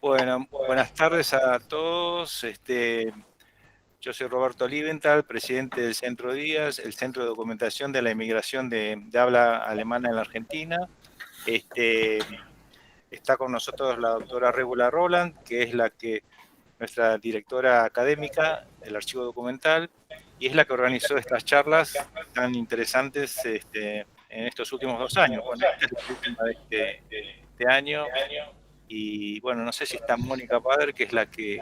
Bueno, buenas tardes a todos. Yo soy Roberto Liebenthal, presidente del Centro Díaz, el Centro de Documentación de la Inmigración de habla alemana en la Argentina. Está con nosotros la doctora Regula Roland, que es nuestra directora académica del Archivo Documental, y es la que organizó estas charlas tan interesantes en estos últimos 2 años. Bueno, esta es la última de este año. Y bueno, no sé si está Mónica Pader, que es la que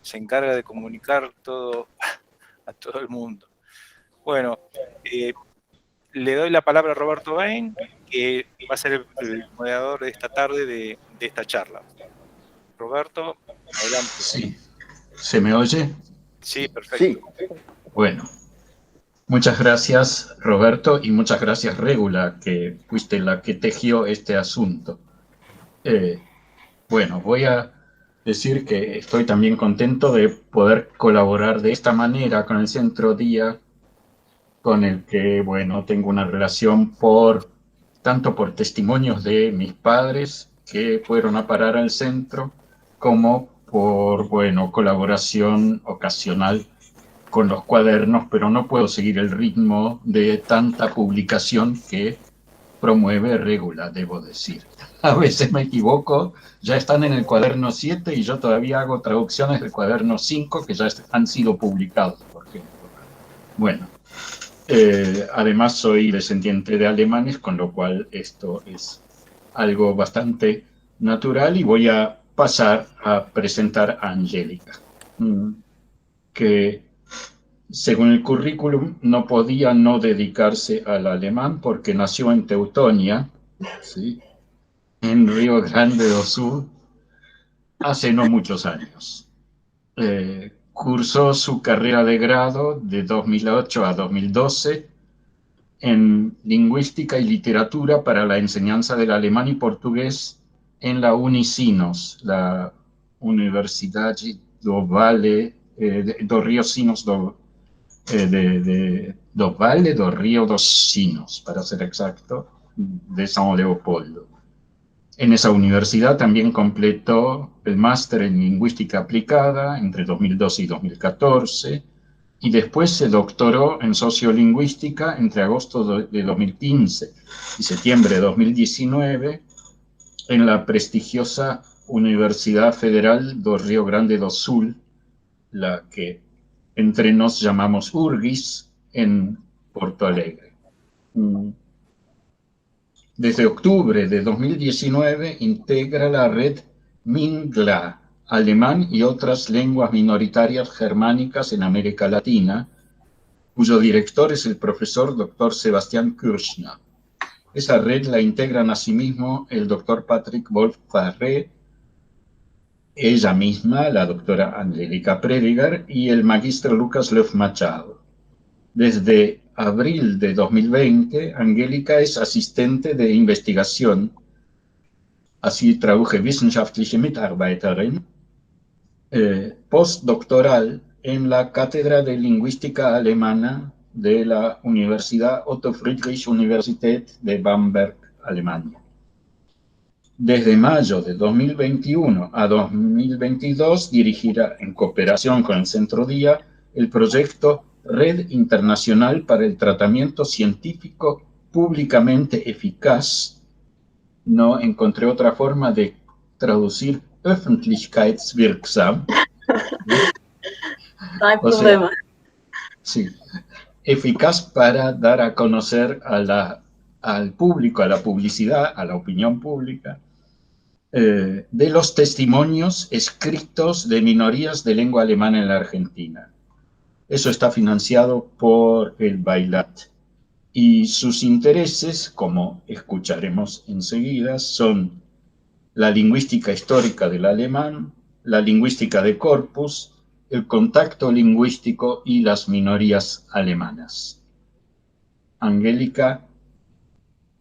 se encarga de comunicar todo a todo el mundo. Bueno, le doy la palabra a Roberto Bain, que va a ser el moderador de esta tarde de esta charla. Roberto, adelante. Sí. ¿Se me oye? Sí, perfecto. Sí. Bueno, muchas gracias Roberto y muchas gracias Regula, que fuiste la que tejió este asunto. Bueno, voy a decir que estoy también contento de poder colaborar de esta manera con el Centro Día, con el que, bueno, tengo una relación tanto por testimonios de mis padres que fueron a parar al centro, como por, bueno, colaboración ocasional con los cuadernos, pero no puedo seguir el ritmo de tanta publicación que promueve Regula, debo decir. A veces me equivoco, ya están en el cuaderno 7 y yo todavía hago traducciones del cuaderno 5 que ya han sido publicados, por ejemplo. Bueno, además soy descendiente de alemanes, con lo cual esto es algo bastante natural, y voy a pasar a presentar a Angélica, que según el currículum no podía no dedicarse al alemán porque nació en Teutonia, ¿sí?, en Río Grande do Sul, hace no muchos años. Cursó su carrera de grado de 2008 a 2012 en Lingüística y Literatura para la enseñanza del alemán y portugués en la Unisinos, la Universidade do Vale do Rio Sinos do Vale do Rio dos Sinos, para ser exacto, de São Leopoldo. En esa universidad también completó el máster en Lingüística Aplicada entre 2012 y 2014, y después se doctoró en Sociolingüística entre agosto de 2015 y septiembre de 2019 en la prestigiosa Universidad Federal do Rio Grande do Sul, la que entre nos llamamos URGIS, en Porto Alegre. Desde octubre de 2019 integra la red MINGLA, Alemán y otras lenguas minoritarias germánicas en América Latina, cuyo director es el profesor Dr. Sebastián Kirchner. Esa red la integran asimismo el Dr. Patrick Wolf-Farré, ella misma, la doctora Angélica Prediger, y el magíster Lucas Löf Machado. Desde abril de 2020, Angélica es asistente de investigación, así traduje wissenschaftliche Mitarbeiterin, postdoctoral en la Cátedra de Lingüística Alemana de la Universidad Otto Friedrich Universität de Bamberg, Alemania. Desde mayo de 2021 a 2022 dirigirá, en cooperación con el Centro Día, el proyecto Red Internacional para el Tratamiento Científico Públicamente Eficaz. No encontré otra forma de traducir öffentlichkeitswirksam. No hay problema. Sí, eficaz para dar a conocer al público, a la publicidad, a la opinión pública, de los testimonios escritos de minorías de lengua alemana en la Argentina. Eso está financiado por el Beilat. Y sus intereses, como escucharemos enseguida, son la lingüística histórica del alemán, la lingüística de corpus, el contacto lingüístico y las minorías alemanas. Angélica,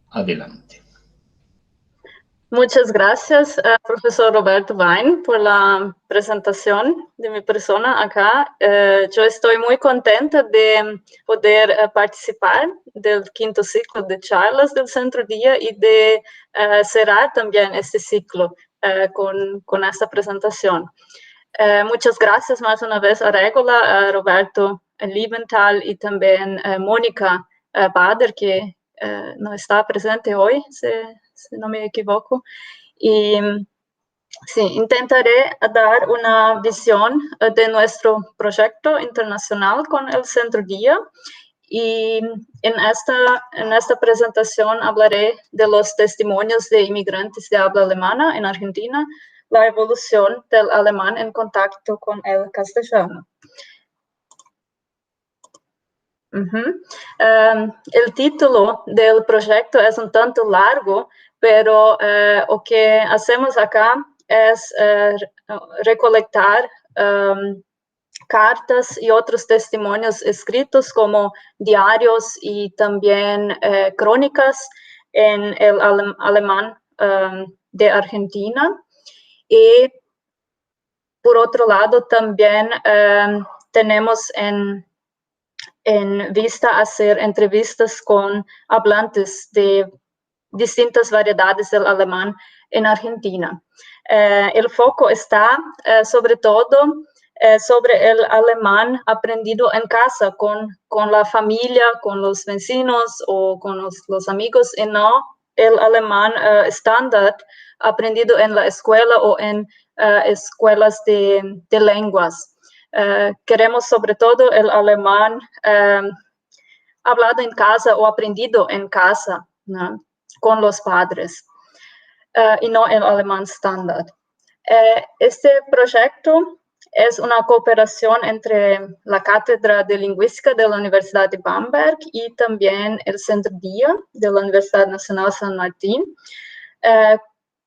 adelante. Muchas gracias, profesor Roberto Bain, por la presentación de mi persona acá. Yo estoy muy contenta de poder participar del 5º ciclo de charlas del Centro Día y de cerrar también este ciclo con esta presentación. Muchas gracias más una vez a Regula, a Roberto Liebenthal y también Mónica Bader, que no está presente hoy, si no me equivoco. Y sí, intentaré dar una visión de nuestro proyecto internacional con el Centro Día. Y en esta presentación hablaré de los testimonios de inmigrantes de habla alemana en Argentina, la evolución del alemán en contacto con el castellano. El título del proyecto es un tanto largo, pero lo que hacemos acá es recolectar cartas y otros testimonios escritos como diarios y también crónicas en el alemán de Argentina. Y por otro lado también tenemos en vista hacer entrevistas con hablantes de distintas variedades del alemán en Argentina. El foco está sobre todo sobre el alemán aprendido en casa con la familia, con los vecinos o con los amigos, y no el alemán estándar aprendido en la escuela o en escuelas de lenguas. Queremos sobre todo el alemán hablado en casa o aprendido en casa, ¿no?, con los padres, y no el alemán estándar. Este proyecto es una cooperación entre la Cátedra de Lingüística de la Universidad de Bamberg y también el Centro Día de la Universidad Nacional San Martín.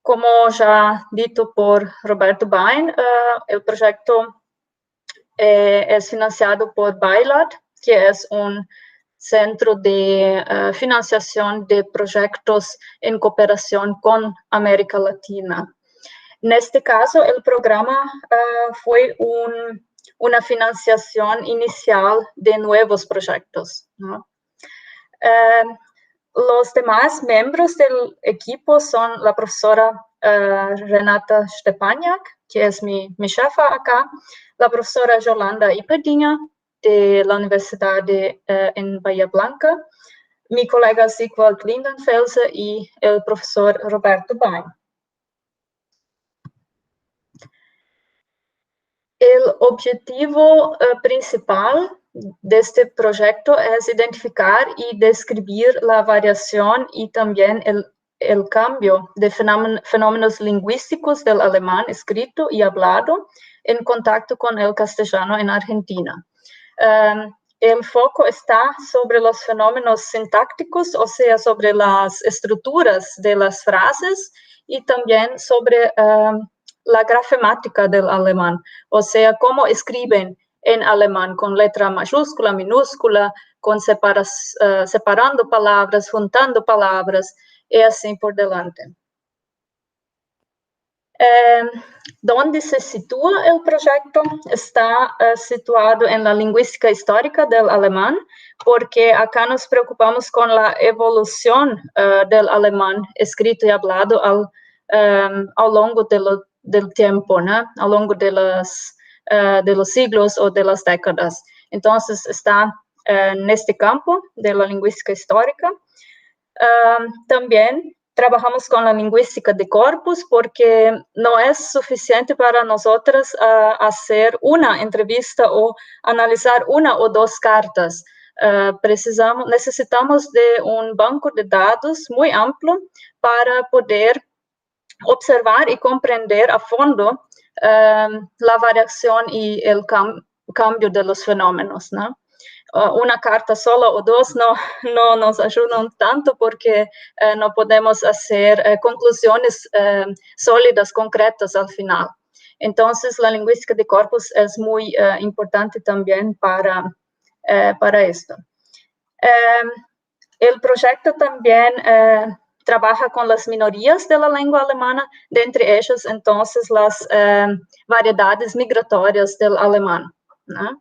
Como ya dicho por Roberto Bain, el proyecto es financiado por BILAD, que es un centro de financiación de proyectos en cooperación con América Latina. En este caso, el programa fue una financiación inicial de nuevos proyectos, ¿no? Los demás miembros del equipo son la profesora Renata Stepaniak, que es mi jefa acá, la profesora Yolanda Ipediña, de la Universidad en Bahía Blanca, mi colega Sigvald Lindenfelse y el profesor Roberto Bain. El objetivo principal de este proyecto es identificar y describir la variación y también el cambio de fenómenos lingüísticos del alemán escrito y hablado en contacto con el castellano en Argentina. El foco está sobre los fenómenos sintácticos, o sea, sobre las estructuras de las frases y también sobre la grafemática del alemán, o sea, cómo escriben en alemán con letra mayúscula, minúscula, con separando palabras, juntando palabras y así por delante. ¿Dónde se sitúa el proyecto? Está situado en la lingüística histórica del alemán, porque acá nos preocupamos con la evolución del alemán escrito y hablado ao longo del tiempo, ¿no?, a lo largo de los siglos o de las décadas. Entonces, está en este campo de la lingüística histórica. También trabajamos con la lingüística de corpus porque no es suficiente para nosotros hacer una entrevista o analizar una o dos cartas. Necesitamos de un banco de datos muy amplio para poder observar y comprender a fondo la variación y el cambio de los fenómenos, ¿no? Una carta sola o dos no nos ayudan tanto porque no podemos hacer conclusiones sólidas, concretas al final. Entonces, la lingüística de corpus es muy importante también para esto. El proyecto también trabaja con las minorías de la lengua alemana, de entre ellas, entonces, las variedades migratorias del alemán, ¿no?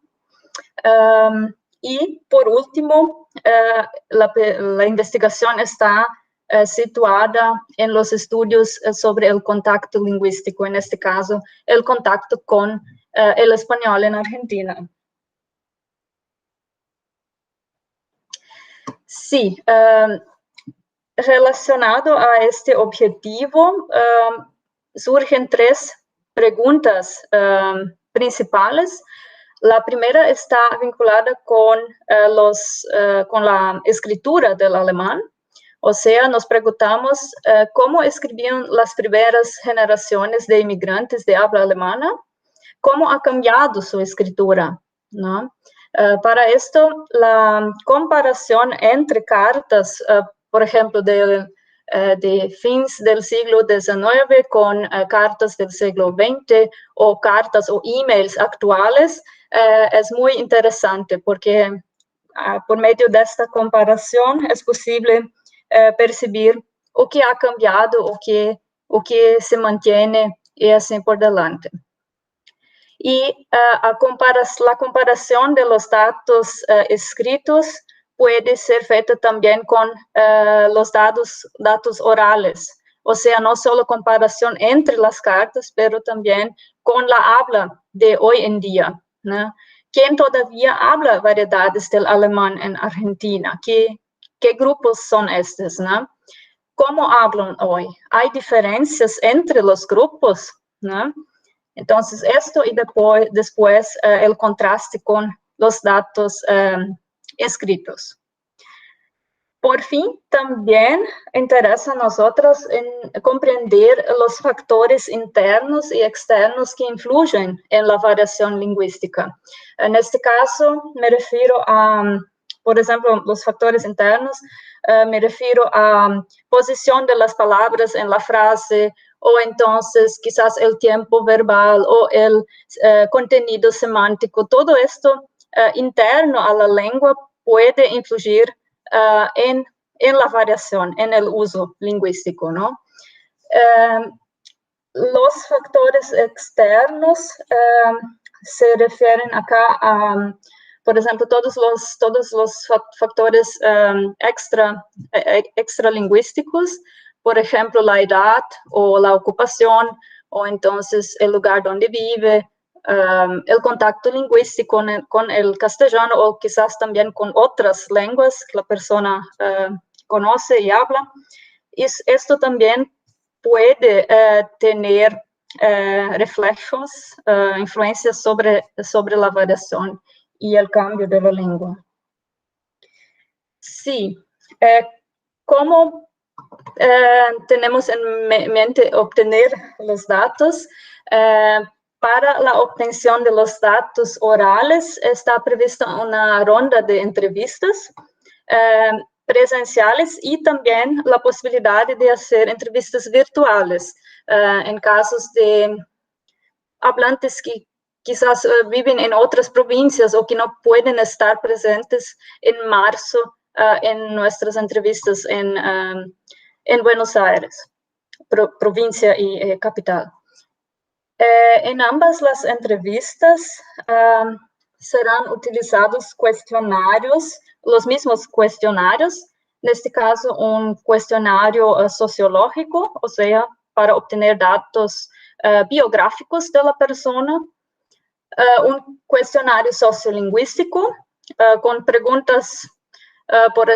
Y por último, la investigación está situada en los estudios sobre el contacto lingüístico, en este caso, el contacto con el español en Argentina. Sí, relacionado a este objetivo, surgen 3 preguntas principales. La primera está vinculada con la escritura del alemán. O sea, nos preguntamos cómo escribían las primeras generaciones de inmigrantes de habla alemana, cómo ha cambiado su escritura, ¿no? Para esto, la comparación entre cartas, por ejemplo, de fins del siglo XIX con cartas del siglo XX o cartas o emails actuales es muy interesante porque por medio de esta comparación es posible percibir o que ha cambiado o que se mantiene y así por delante. Y la comparación de los datos escritos puede ser feita también con los datos orales, o sea, no solo comparación entre las cartas, pero también con la habla de hoy en día, ¿no? ¿Quién todavía habla variedades del alemán en Argentina? ¿Qué grupos son estos, no? ¿Cómo hablan hoy? ¿Hay diferencias entre los grupos, no? Entonces, esto y después el contraste con los datos escritos. Por fin, también interesa a nosotros en comprender los factores internos y externos que influyen en la variación lingüística. En este caso, me refiero a, por ejemplo, los factores internos, me refiero a posición de las palabras en la frase, o entonces quizás el tiempo verbal o el contenido semántico. Todo esto interno a la lengua puede influir en la variación, en el uso lingüístico, ¿no? Los factores externos se refieren acá a, por ejemplo, todos los factores extralingüísticos, por ejemplo, la edad o la ocupación, o entonces el lugar donde vive, el contacto lingüístico con el castellano o quizás también con otras lenguas que la persona conoce y habla. Y esto también puede tener reflejos, influencias sobre la variación y el cambio de la lengua. Sí, ¿cómo tenemos en mente obtener los datos? Para la obtención de los datos orales está prevista una ronda de entrevistas presenciales y también la posibilidad de hacer entrevistas virtuales en casos de hablantes que quizás viven en otras provincias o que no pueden estar presentes en marzo en nuestras entrevistas en Buenos Aires, provincia y capital. En ambas las entrevistas serán utilizados cuestionarios, los mismos cuestionarios, en este caso un cuestionario sociológico, o sea, para obtener datos biográficos de la persona, un cuestionario sociolingüístico con preguntas, por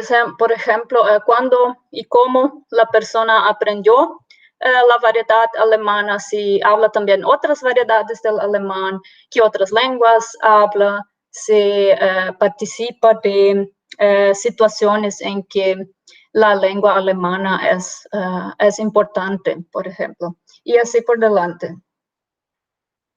ejemplo, cuándo y cómo la persona aprendió la variedad alemana, si habla también otras variedades del alemán, qué otras lenguas habla, si participa de situaciones en que la lengua alemana es importante, por ejemplo, y así por delante.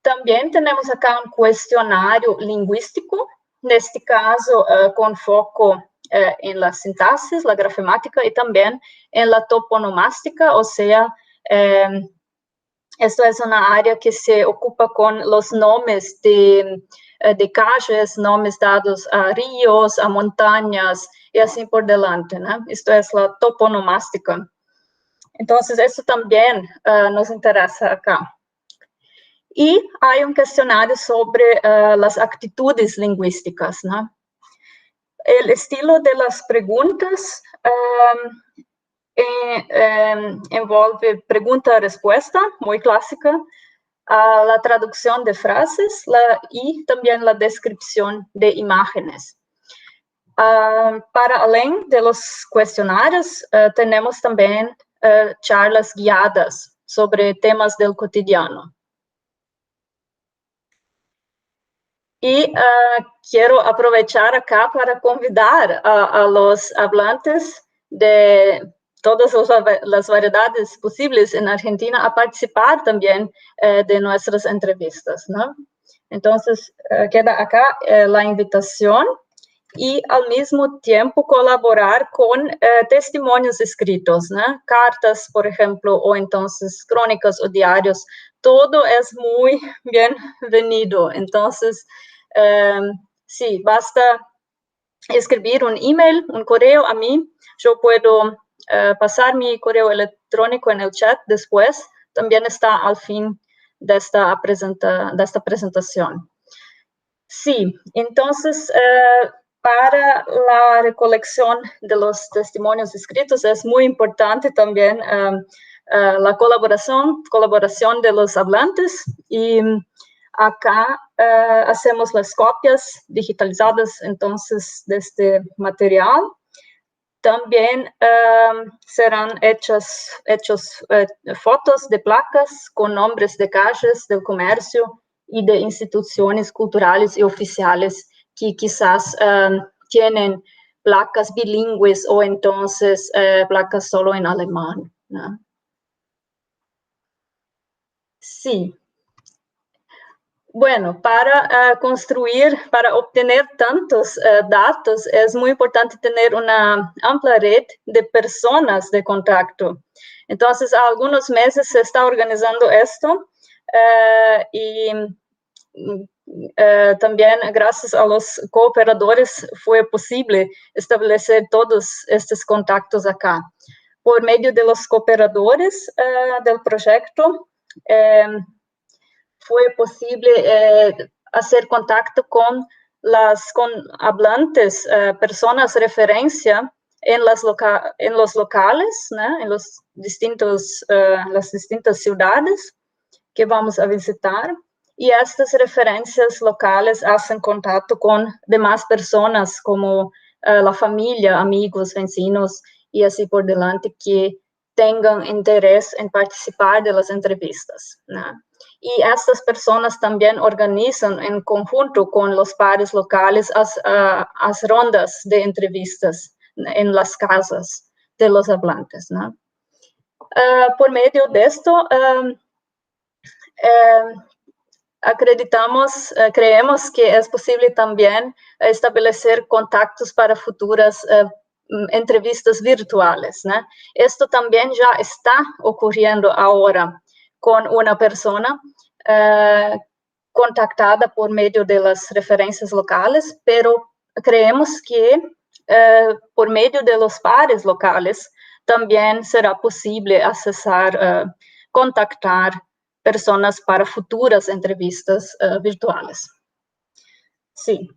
También tenemos acá un cuestionario lingüístico, en este caso con foco en la sintaxis, la grafemática y también en la toponomástica, o sea, esto es una área que se ocupa con los nombres de calles, nombres dados a ríos, a montañas y así por delante, ¿no? Esto es la toponomástica. Entonces, eso también nos interesa acá. Y hay un cuestionario sobre las actitudes lingüísticas, ¿no? El estilo de las preguntas envolve pregunta-respuesta, muy clásica, la traducción de frases y también la descripción de imágenes. Para além de los cuestionarios, tenemos también charlas guiadas sobre temas del cotidiano. Y quiero aprovechar acá para convidar a los hablantes de todas las variedades posibles en Argentina a participar también de nuestras entrevistas, ¿no? Entonces, queda acá la invitación y al mismo tiempo colaborar con testimonios escritos, ¿no? Cartas, por ejemplo, o entonces crónicas o diarios. Todo es muy bienvenido. Entonces, sí, basta escribir un email, un correo a mí. Yo puedo pasar mi correo electrónico en el chat después. También está al fin de esta presentación. Sí, entonces, para la recolección de los testimonios escritos es muy importante también la colaboración de los hablantes, y acá hacemos las copias digitalizadas entonces de este material. También serán hechos fotos de placas con nombres de calles del comercio y de instituciones culturales y oficiales que quizás tienen placas bilingües o entonces placas solo en alemán, ¿no? Sí. Bueno, para obtener tantos datos, es muy importante tener una amplia red de personas de contacto. Entonces, a algunos meses se está organizando esto y también gracias a los cooperadores fue posible establecer todos estos contactos acá. Por medio de los cooperadores del proyecto, fue posible hacer contacto con hablantes, personas referencia en los locales, ¿no? En las distintas ciudades que vamos a visitar, y estas referencias locales hacen contacto con demás personas como la familia, amigos, vecinos y así por delante, que tengan interés en participar de las entrevistas, ¿no? Y estas personas también organizan en conjunto con los pares locales las rondas de entrevistas en las casas de los hablantes, ¿no? Por medio de esto, creemos que es posible también establecer contactos para futuras entrevistas virtuales, ¿no? Esto también ya está ocurriendo ahora con una persona contactada por medio de las referencias locales, pero creemos que por medio de los pares locales también será posible accesar, contactar personas para futuras entrevistas virtuales. Sí.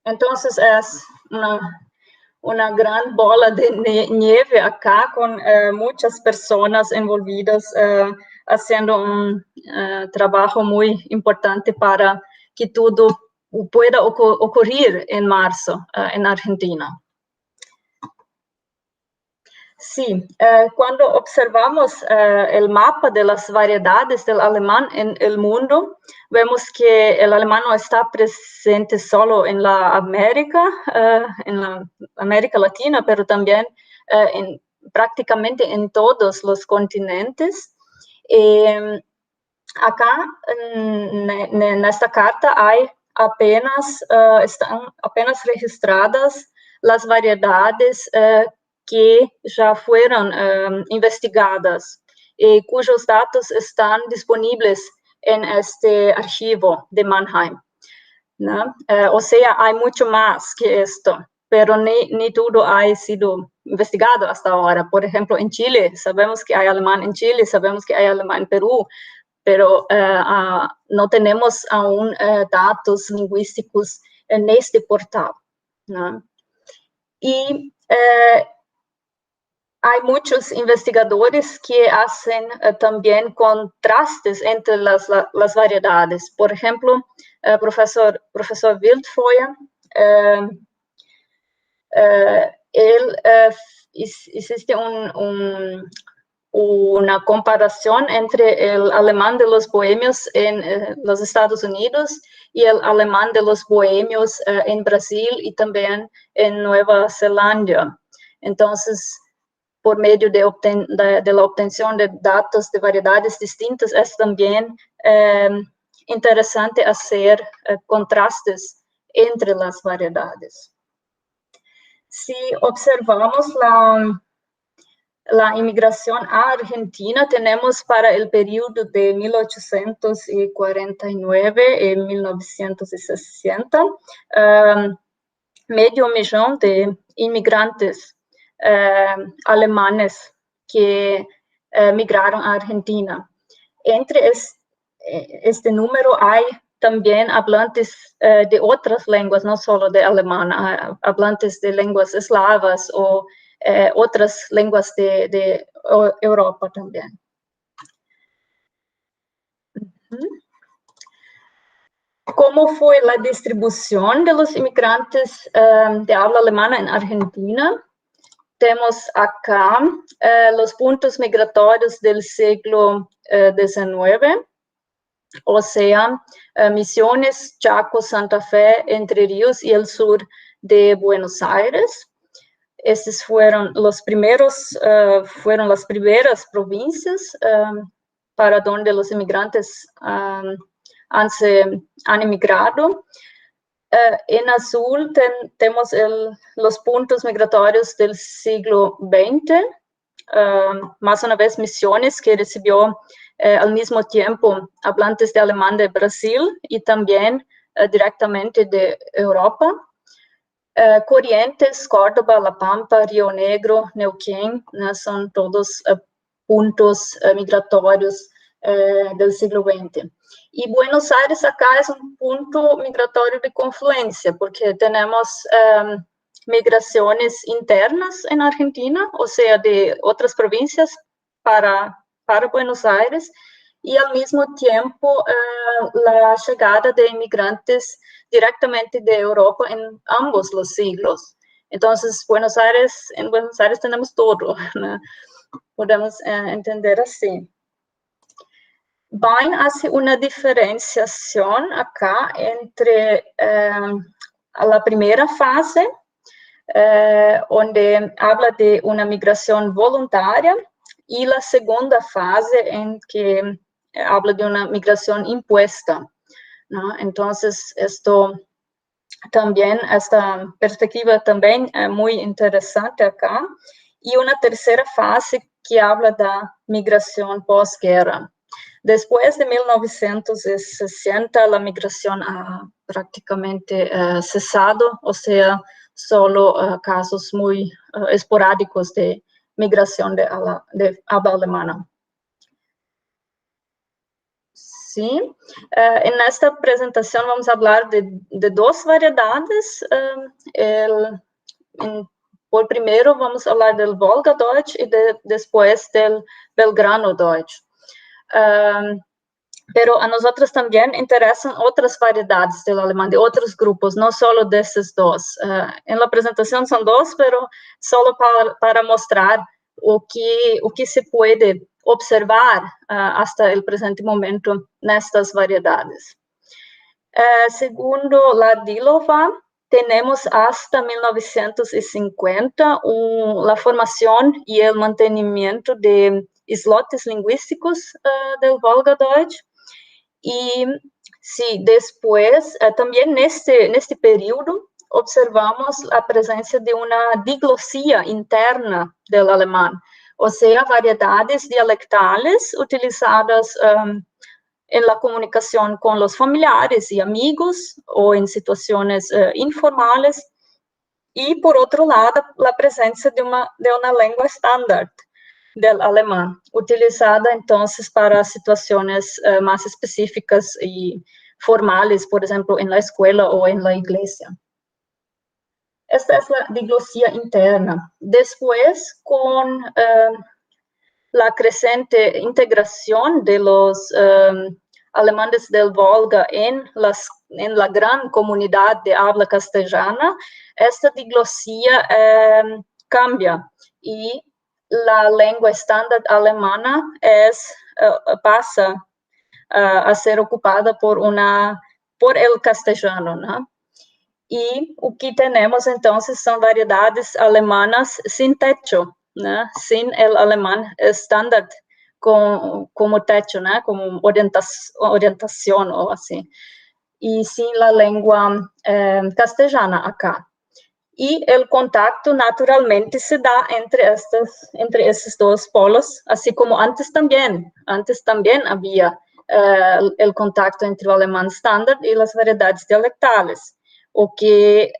Entonces es una gran bola de nieve acá con muchas personas envolvidas haciendo un trabajo muy importante para que todo pueda ocurrir en marzo en Argentina. Sí, cuando observamos el mapa de las variedades del alemán en el mundo, vemos que el alemán no está presente solo en la América Latina, pero también prácticamente en todos los continentes. Acá en esta carta están apenas registradas las variedades que ya fueron investigadas y cuyos datos están disponibles en este archivo de Mannheim, ¿no? O sea, hay mucho más que esto, pero ni todo ha sido investigado hasta ahora. Por ejemplo, en Chile, sabemos que hay alemán en Chile, sabemos que hay alemán en Perú, pero no tenemos aún datos lingüísticos en este portal, ¿no? Y hay muchos investigadores que hacen también contrastes entre las variedades. Por ejemplo, profesor Wildfeuer, él hiciste una comparación entre el alemán de los bohemios en los Estados Unidos y el alemán de los bohemios en Brasil y también en Nueva Zelanda. Entonces, por medio de la obtención de datos de variedades distintas, es también interesante hacer contrastes entre las variedades. Si observamos la inmigración a Argentina, tenemos para el periodo de 1849 y 1960 medio millón de inmigrantes alemanes que migraron a Argentina. Entre este número hay también hablantes de otras lenguas, no solo de alemán, hablantes de lenguas eslavas o otras lenguas de Europa también. ¿Cómo fue la distribución de los inmigrantes de habla alemana en Argentina? Tenemos acá los puntos migratorios del siglo XIX, o sea, Misiones, Chaco, Santa Fe, Entre Ríos y el sur de Buenos Aires. Estos fueron las primeras provincias para donde los inmigrantes han emigrado. En azul tenemos los puntos migratorios del siglo XX, más una vez Misiones, que recibió al mismo tiempo hablantes de alemán de Brasil y también directamente de Europa. Corrientes, Córdoba, La Pampa, Río Negro, Neuquén, son todos puntos migratorios del siglo XX. Y Buenos Aires acá es un punto migratorio de confluencia, porque tenemos migraciones internas en Argentina, o sea, de otras provincias para Buenos Aires, y al mismo tiempo la llegada de inmigrantes directamente de Europa en ambos los siglos. Entonces, en Buenos Aires tenemos todo, ¿no? Podemos entender así. Bain hace una diferenciación acá entre la primera fase, donde habla de una migración voluntaria, y la segunda fase en que habla de una migración impuesta, ¿no? Entonces, esta perspectiva también es muy interesante acá. Y una tercera fase que habla de migración posguerra. Después de 1960, la migración ha prácticamente cesado, o sea, solo casos muy esporádicos de migración de habla alemana. Sí, en esta presentación vamos a hablar de dos variedades. Por primero vamos a hablar del Volga-Deutsch y después del Belgrano-Deutsch. Pero a nosotros también interesan otras variedades del alemán, de otros grupos, no solo de esos dos. En la presentación son dos, pero solo para mostrar o que se puede observar hasta el presente momento en estas variedades. Segundo Lardilova, tenemos hasta 1950 la formación y el mantenimiento de islotes lingüísticos del Volga-Deutsch. Y sí, después, también en este periodo, observamos la presencia de una diglosía interna del alemán, o sea, variedades dialectales utilizadas en la comunicación con los familiares y amigos o en situaciones informales. Y por otro lado, la presencia de una lengua estándar del alemán, utilizada entonces para situaciones más específicas y formales, por ejemplo, en la escuela o en la iglesia. Esta es la diglosía interna. Después, con la creciente integración de los alemanes del Volga en la gran comunidad de habla castellana, esta diglosía cambia y la lengua estándar alemana pasa a ser ocupada por el castellano, ¿no? Y aquí tenemos entonces son variedades alemanas sin techo, ¿no? Sin el alemán estándar como techo, ¿no? Como orientación o así. Y sin la lengua castellana acá. Y el contacto naturalmente se da entre estos dos polos, así como antes también había el contacto entre el alemán estándar y las variedades dialectales, o que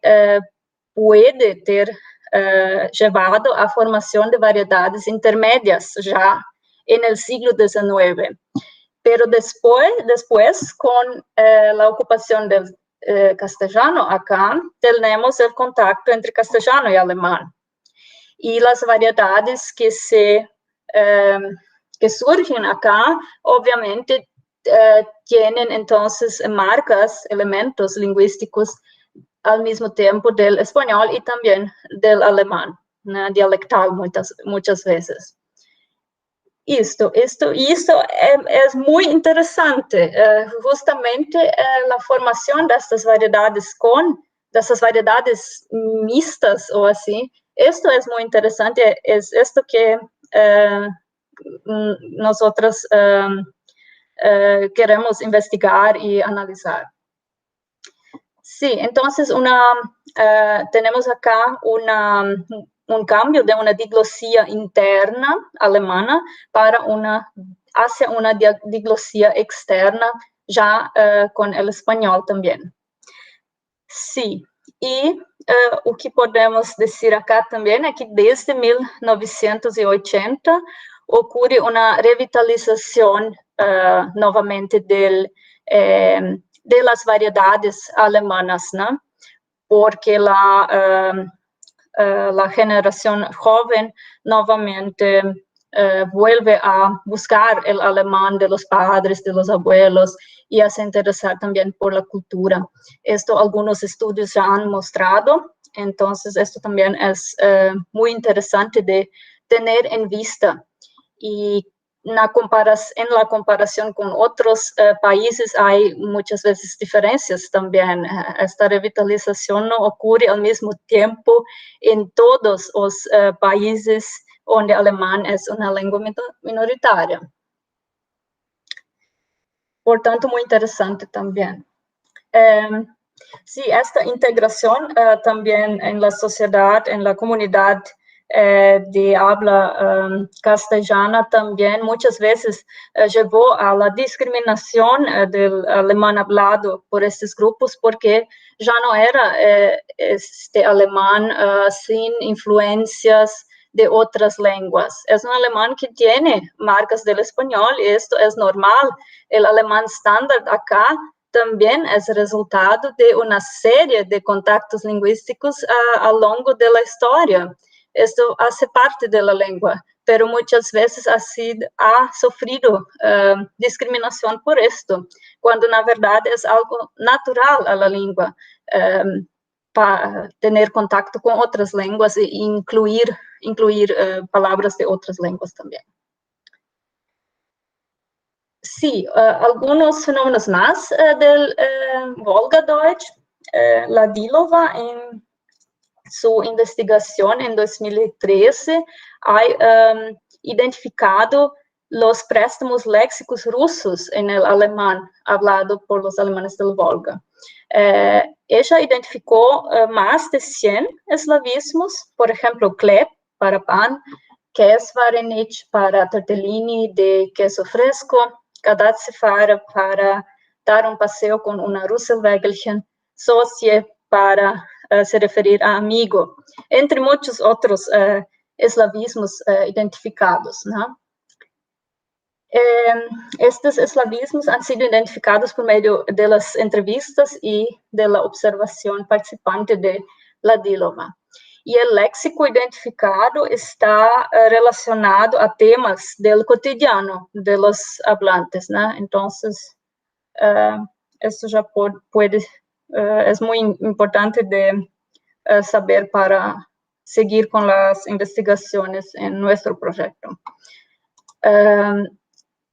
puede ter llevado a formación de variedades intermedias ya en el siglo XIX. Pero después con la ocupación del castellano acá, tenemos el contacto entre castellano y alemán. Y las variedades que surgen acá, obviamente, tienen entonces marcas, elementos lingüísticos al mismo tiempo del español y también del alemán, ¿no? Dialectal muchas veces. Esto es muy interesante, justamente la formación de estas variedades mixtas o así. Esto es muy interesante, es esto que nosotros queremos investigar y analizar. Sí, entonces tenemos acá un cambio de una diglosía interna alemana hacia una diglosía externa ya con el español también. Sí, y lo que podemos decir acá también es que desde 1980 ocurre una revitalización nuevamente de las variedades alemanas, ¿no? Porque la generación joven nuevamente vuelve a buscar el alemán de los padres, de los abuelos, y a se interesar también por la cultura. Esto algunos estudios ya han mostrado, entonces esto también es muy interesante de tener en vista. Y en la comparación con otros países hay muchas veces diferencias también. Esta revitalización no ocurre al mismo tiempo en todos los países donde alemán es una lengua minoritaria. Por tanto, muy interesante también. Sí, esta integración también en la sociedad, en la comunidad de habla castellana también muchas veces llevó a la discriminación del alemán hablado por estos grupos, porque ya no era este alemán sin influencias de otras lenguas. Es un alemán que tiene marcas del español y esto es normal. El alemán estándar acá también es resultado de una serie de contactos lingüísticos a lo largo de la historia. Esto hace parte de la lengua, pero muchas veces ha sufrido discriminación por esto, cuando na verdad es algo natural a la lengua, para tener contacto con otras lenguas e incluir palabras de otras lenguas también. Sí, algunos fenómenos más del Volga-Deutsch. La Dilova en su investigación en 2013 ha identificado los préstamos léxicos rusos en el alemán hablado por los alemanes del Volga. Ella identificó más de 100 eslavismos, por ejemplo, kleb para pan, Käsvarenich para tortellini de queso fresco, Kadatsefara para dar un paseo con una Russelwägelchen, Socie para se referir a amigo, entre muchos otros eslavismos identificados, ¿no? Estos eslavismos han sido identificados por medio de las entrevistas y de la observación participante de la díloma. Y el léxico identificado está relacionado a temas del cotidiano de los hablantes, ¿no? Entonces, esto ya es muy importante de saber para seguir con las investigaciones en nuestro proyecto.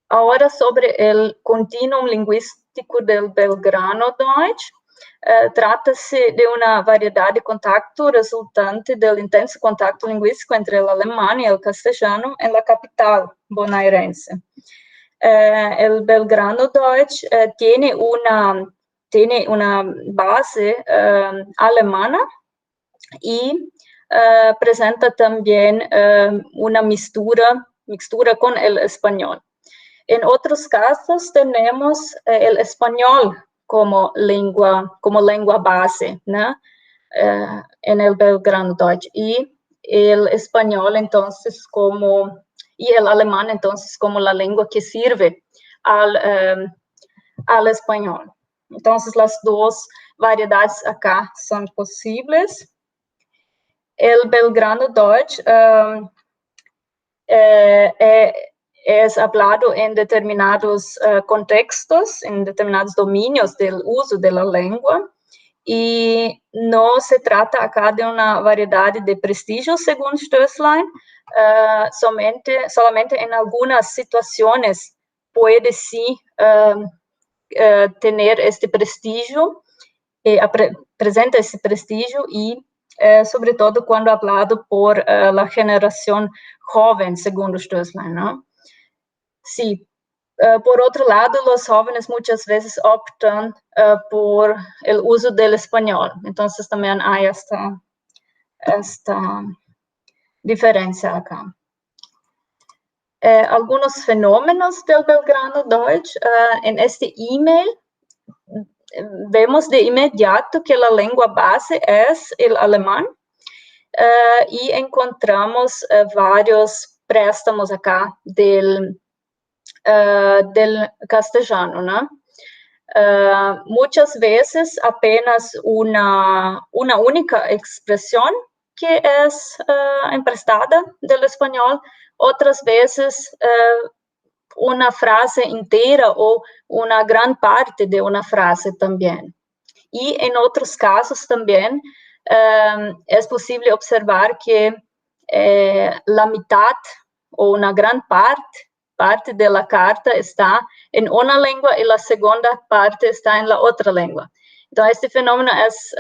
Ahora sobre el continuum lingüístico del Belgrano-Deutsch. Trata-se de uma variedade de contacto resultante do intenso contacto linguístico entre o alemão e o castelhano em la capital bonaerense. El Belgrano-Deutsch tiene una base alemana y presenta también una mixtura con el español. En otros casos tenemos el español como lengua base, ¿no? En el Belgrano-Deutsch, y el español entonces y el alemán entonces como la lengua que sirve al español. Entonces las dos variedades acá son posibles. El Belgrano-Deutsch es hablado en determinados contextos, en determinados dominios del uso de la lengua, y no se trata acá de una variedad de prestigio, según Stösslein. Solamente en algunas situaciones puede sí tener este prestigio, presenta ese prestigio, y sobre todo cuando hablado por la generación joven, según Stösslein, ¿no? Sí, por otro lado, los jóvenes muchas veces optan por el uso del español. Entonces también hay esta diferencia acá. Algunos fenómenos del Belgrano-Deutsch. En este email vemos de inmediato que la lengua base es el alemán, y encontramos varios préstamos acá del castellano, ¿no? Muchas veces apenas una única expresión que es emprestada del español, otras veces una frase entera o una gran parte de una frase también. Y en otros casos también es posible observar que la mitad o una gran parte de la carta está en una lengua y la segunda parte está en la otra lengua. Entonces, este fenómeno es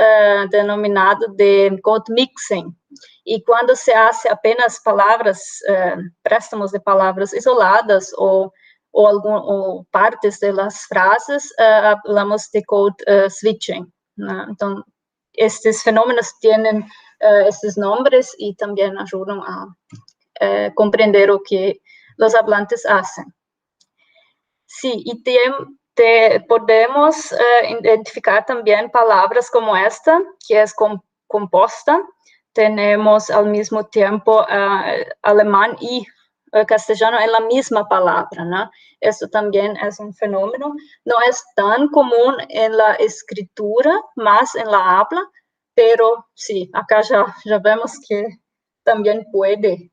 denominado de code mixing. Y cuando se hace apenas palabras, préstamos de palabras isoladas o partes de las frases, hablamos de code switching, ¿no? Entonces, estos fenómenos tienen estos nombres y también ayudan a comprender lo que los hablantes hacen. Sí, y podemos identificar también palabras como esta, que es composta. Tenemos al mismo tiempo alemán y castellano en la misma palabra, ¿no? Esto también es un fenómeno. No es tan común en la escritura, más en la habla, pero sí, acá ya vemos que también puede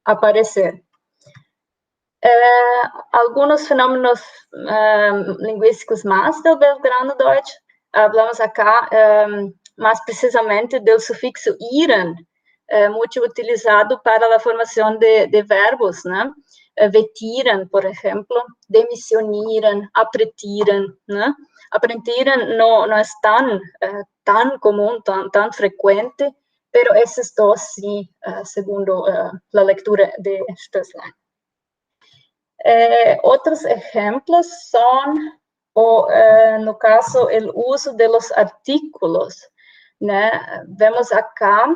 aparecer. Algunos fenómenos lingüísticos más del Belgrano-Deutsch. Hablamos acá más precisamente del sufixo iren, mucho utilizado para la formación de verbos, ¿no? Vetiren, por ejemplo, demisionieren, apretiren, ¿no? Apretiren no es tan común, tan frecuente, pero esos dos sí, según la lectura de Stösslein. Otros ejemplos son, en el caso, el uso de los artículos, ¿no? Vemos acá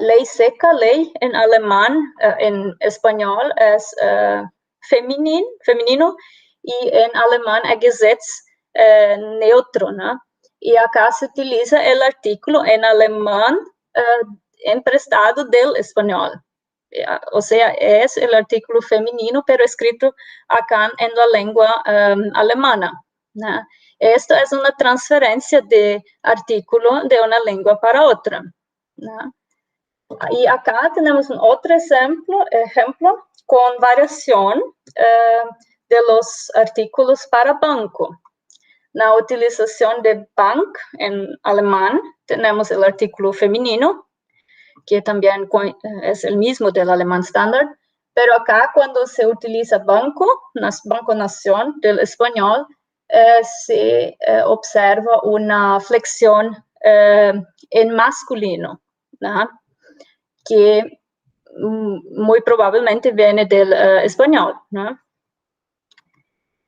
ley seca, ley en alemán, en español es femenino, y en alemán es Gesetz neutro, ¿no? Y acá se utiliza el artículo en alemán emprestado del español. O sea, es el artículo femenino, pero escrito acá en la lengua alemana. ¿no? Esto es una transferencia de artículo de una lengua para otra, ¿no? Y acá tenemos un otro ejemplo con variación de los artículos para banco. La utilización de bank en alemán tenemos el artículo femenino, que también es el mismo del alemán estándar, pero acá cuando se utiliza banco nación del español, se observa una flexión en masculino, ¿no? Que muy probablemente viene del español, ¿no?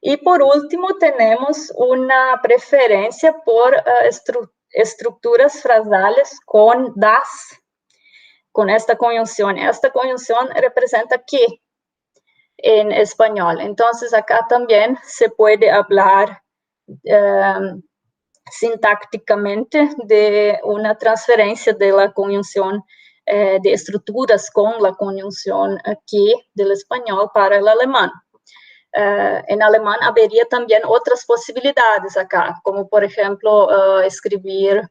Y por último tenemos una preferencia por estructuras frasales con das, con esta conjunción. Esta conjunción representa que en español. Entonces acá también se puede hablar sintácticamente de una transferencia de la conjunción de estructuras con la conjunción que del español para el alemán. En alemán habría también otras posibilidades acá, como por ejemplo escribir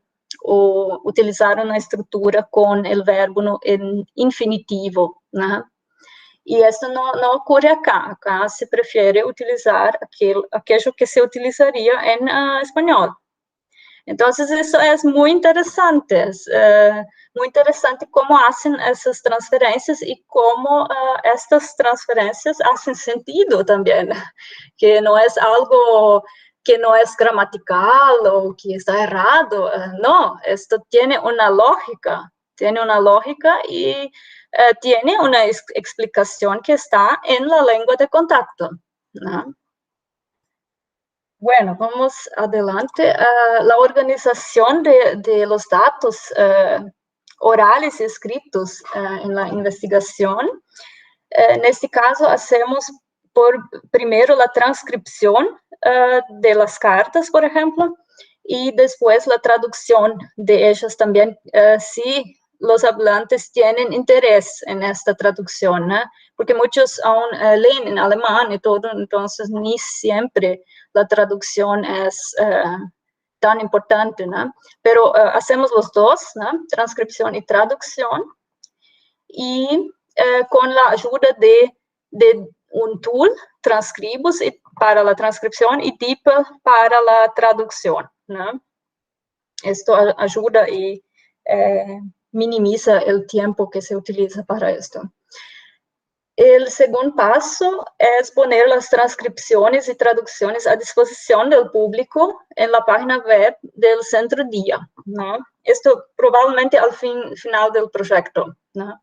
o utilizar una estructura con el verbo en infinitivo, ¿no? Y esto no ocurre acá. Acá se prefiere utilizar aquello que se utilizaría en español. Entonces, eso es muy interesante cómo hacen esas transferencias y cómo estas transferencias hacen sentido también, que no es algo que no es gramatical o que está errado, no, esto tiene una lógica y tiene una explicación que está en la lengua de contacto, ¿no? Bueno, vamos adelante. La organización de los datos orales y escritos en la investigación. En este caso, hacemos primero la transcripción de las cartas, por ejemplo, y después la traducción de ellas también, si los hablantes tienen interés en esta traducción, ¿no? Porque muchos aún leen en alemán y todo, entonces ni siempre la traducción es tan importante, ¿no? Pero hacemos los dos, ¿no? Transcripción y traducción, y con la ayuda de un tool, Transcribus para la transcripción y DeepL para la traducción, ¿no? Esto ayuda y minimiza el tiempo que se utiliza para esto. El segundo paso es poner las transcripciones y traducciones a disposición del público en la página web del Centro DIA, ¿no? Esto probablemente al final del proyecto, ¿no?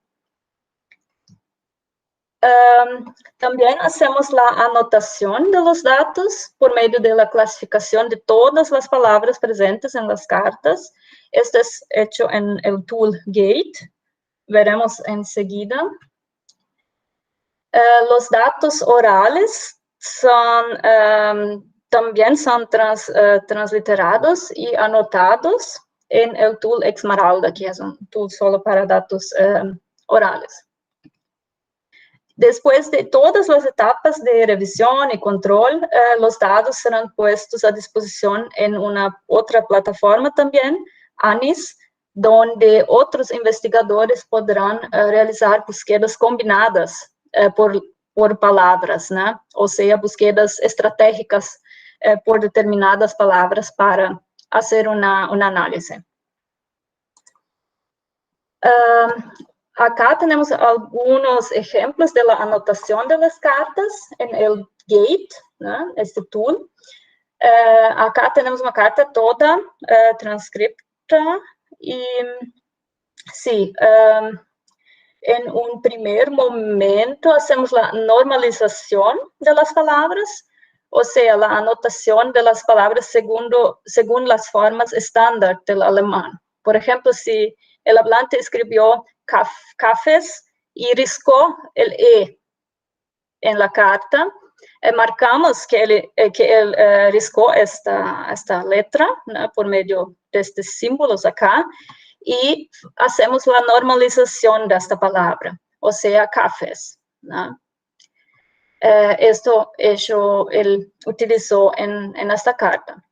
También hacemos la anotación de los datos por medio de la clasificación de todas las palabras presentes en las cartas. Esto es hecho en el tool Gate. Veremos enseguida. Los datos orales también son transliterados y anotados en el tool Exmaralda, que es un tool solo para datos orales. Después de todas las etapas de revisión y control, los datos serán puestos a disposición en una otra plataforma también, ANIS, donde otros investigadores podrán realizar búsquedas combinadas por palabras, ¿no? O sea, búsquedas estratégicas por determinadas palabras para hacer un análisis. Acá tenemos algunos ejemplos de la anotación de las cartas en el Gate, ¿no? Este tool. Acá tenemos una carta toda transcripta y sí, en un primer momento hacemos la normalización de las palabras, o sea, la anotación de las palabras según las formas estándar del alemán. Por ejemplo, si el hablante escribió cafés y riscó el E en la carta, marcamos que él riscó esta letra, ¿no? Por medio de estos símbolos acá, y hacemos la normalización de esta palabra, o sea, cafés, ¿no? Esto él utilizó en esta carta.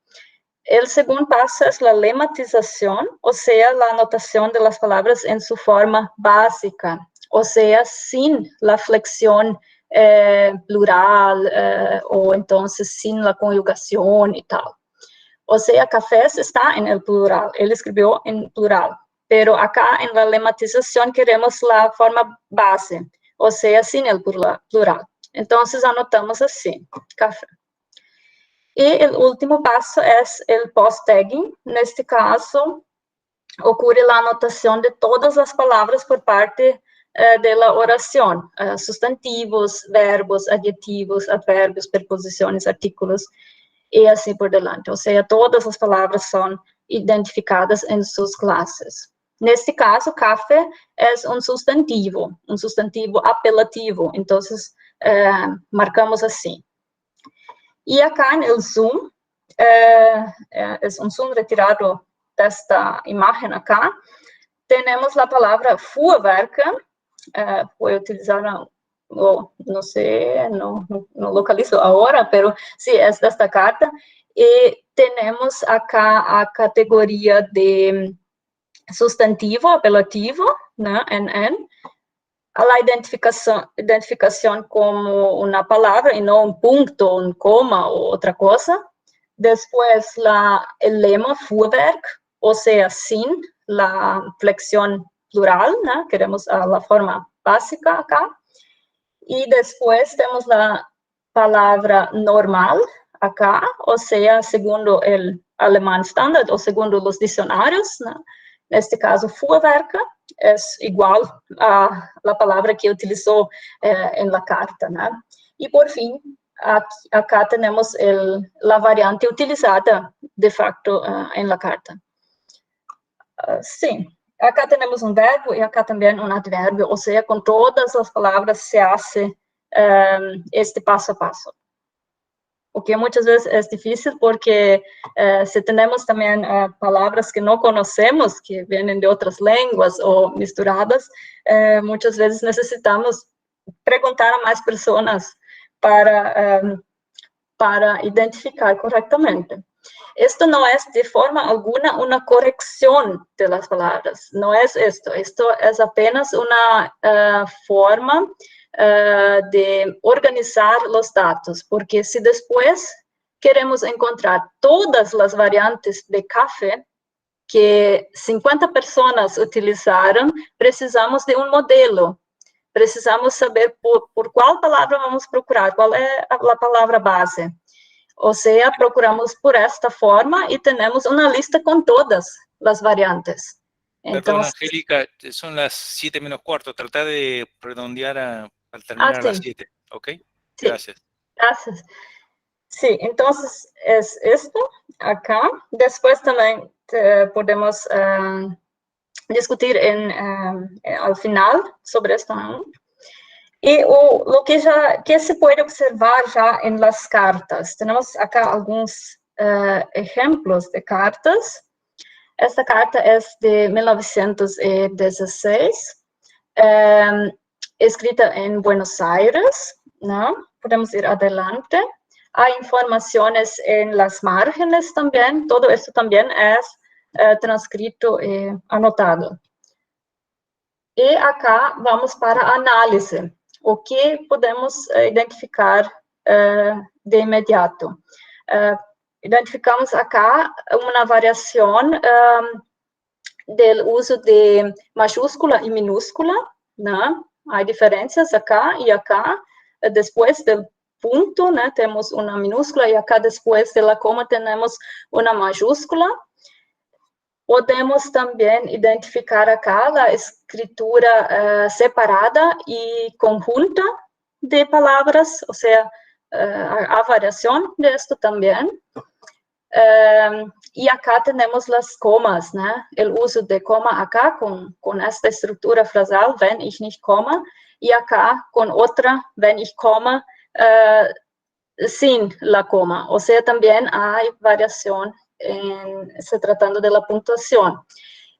El segundo paso es la lematización, o sea, la anotación de las palabras en su forma básica, o sea, sin la flexión plural o entonces sin la conjugación y tal. O sea, cafés está en el plural, él escribió en plural, pero acá en la lematización queremos la forma base, o sea, sin el plural. Entonces anotamos así, café. Y el último paso es el post-tagging. En este caso, ocurre la anotación de todas las palabras por parte de la oración, sustantivos, verbos, adjetivos, adverbios, preposiciones, artículos, y así por delante. O sea, todas las palabras son identificadas en sus clases. En este caso, café es un sustantivo apelativo, entonces marcamos así. Y acá en el zoom, es un zoom retirado de esta imagen acá, tenemos la palabra Fuhrwerke, voy a utilizar, no sé, no localizo ahora, pero sí, es de esta carta, y tenemos acá a categoría de sustantivo apelativo, ¿no? A la identificación como una palabra y no un punto, un coma o otra cosa. Después el lema Fuhrwerk, o sea, sin la flexión plural, ¿no? Queremos la forma básica acá. Y después tenemos la palabra normal acá, o sea, segundo el alemán estándar o segundo los diccionarios, ¿no? En este caso, Fuhrwerke es igual a la palabra que utilizó en la carta, ¿no? Y por fin, acá tenemos la variante utilizada de facto en la carta. Sí, acá tenemos un verbo y acá también un adverbio, o sea, con todas las palabras se hace este paso a paso. O que muchas veces es difícil porque si tenemos también palabras que no conocemos, que vienen de otras lenguas o misturadas, muchas veces necesitamos preguntar a más personas para identificar correctamente. Esto no es de forma alguna una corrección de las palabras, no es esto es apenas una forma de organizar los datos, porque si después queremos encontrar todas las variantes de café que 50 personas utilizaron, precisamos de un modelo, precisamos saber por cuál palabra vamos a procurar, cuál es la palabra base. O sea, procuramos por esta forma y tenemos una lista con todas las variantes. Perdón, Angélica, son las 7 menos cuarto. Trata de redondear al terminar sí. las 7, ¿ok? Sí. Gracias. Gracias. Sí, entonces es esto acá. Después también podemos discutir al final sobre esto, ¿no? Y lo que se puede observar ya en las cartas. Tenemos acá algunos ejemplos de cartas. Esta carta es de 1916, escrita en Buenos Aires, ¿no? Podemos ir adelante. Hay informaciones en las márgenes también. Todo esto también es transcrito y anotado. Y acá vamos para análisis. O que podemos identificar de inmediato. Identificamos acá una variación del uso de mayúscula y minúscula, ¿no? Hay diferencias acá y acá. Después del punto, ¿no? Tenemos una minúscula y acá después de la coma tenemos una mayúscula. Podemos también identificar acá la escritura separada y conjunta de palabras, o sea, a variación de esto también. Y acá tenemos las comas, ¿no? El uso de coma acá con esta estructura frasal, wenn ich nicht komme, y acá con otra, wenn ich komme, sin la coma. O sea, también hay variación se tratando de la puntuación.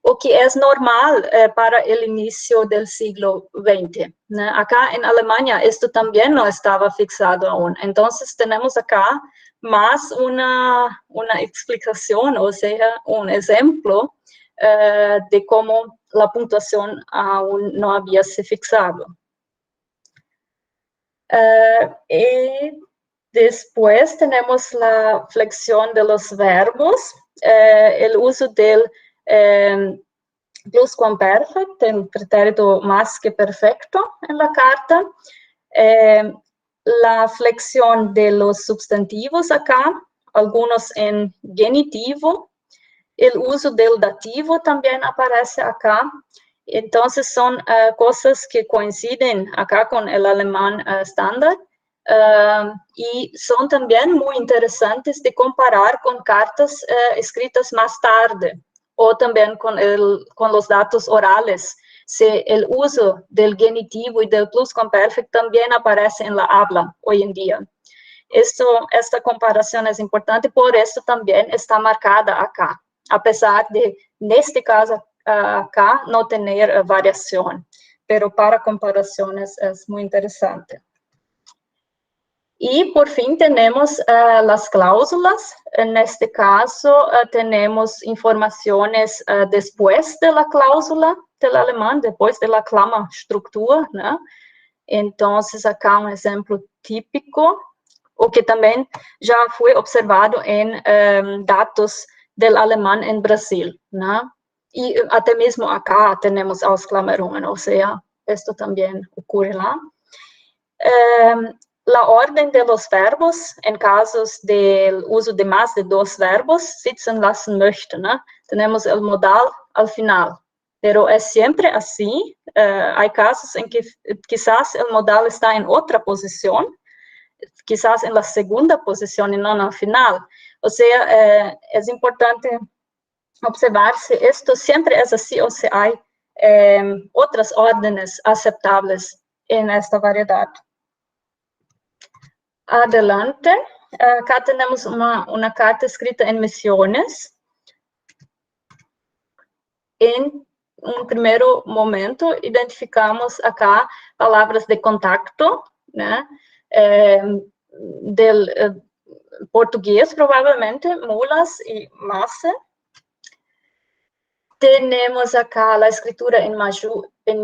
o que es normal para el inicio del siglo XX. ¿No? Acá en Alemania esto también no estaba fixado aún. Entonces tenemos acá más una explicación, o sea, un ejemplo de cómo la puntuación aún no había se fixado. Y después tenemos la flexión de los verbos, el uso del pluscuamperfect, el pretérito más que perfecto en la carta, la flexión de los sustantivos acá, algunos en genitivo, el uso del dativo también aparece acá. Entonces son cosas que coinciden acá con el alemán estándar y son también muy interesantes de comparar con cartas escritas más tarde o también con los datos orales. Si el uso del genitivo y del pluscuamperfect también aparece en la habla hoy en día. Esta comparación es importante, por eso también está marcada acá, a pesar de, en este caso, acá no tener variación, pero para comparaciones es muy interesante. Y por fin tenemos las cláusulas. En este caso tenemos informaciones después de la cláusula del alemán, después de la Klammerstruktur, ¿no? Entonces acá un ejemplo típico, o que también ya fue observado en datos del alemán en Brasil, ¿no? Y hasta mismo acá tenemos Ausklammerungen, o sea, esto también ocurre lá. La orden de los verbos, en casos del uso de más de dos verbos, sitzen lassen möchte, ¿no? Tenemos el modal al final, pero es siempre así. Hay casos en que quizás el modal está en otra posición, quizás en la segunda posición y no al final. O sea, es importante observar si esto siempre es así o si hay otras órdenes aceptables en esta variedad. Adelante, acá tenemos una carta escrita en misiones. En un primer momento identificamos acá palabras de contacto, ¿no? Del portugués probablemente, mulas y masa. Tenemos acá la escritura en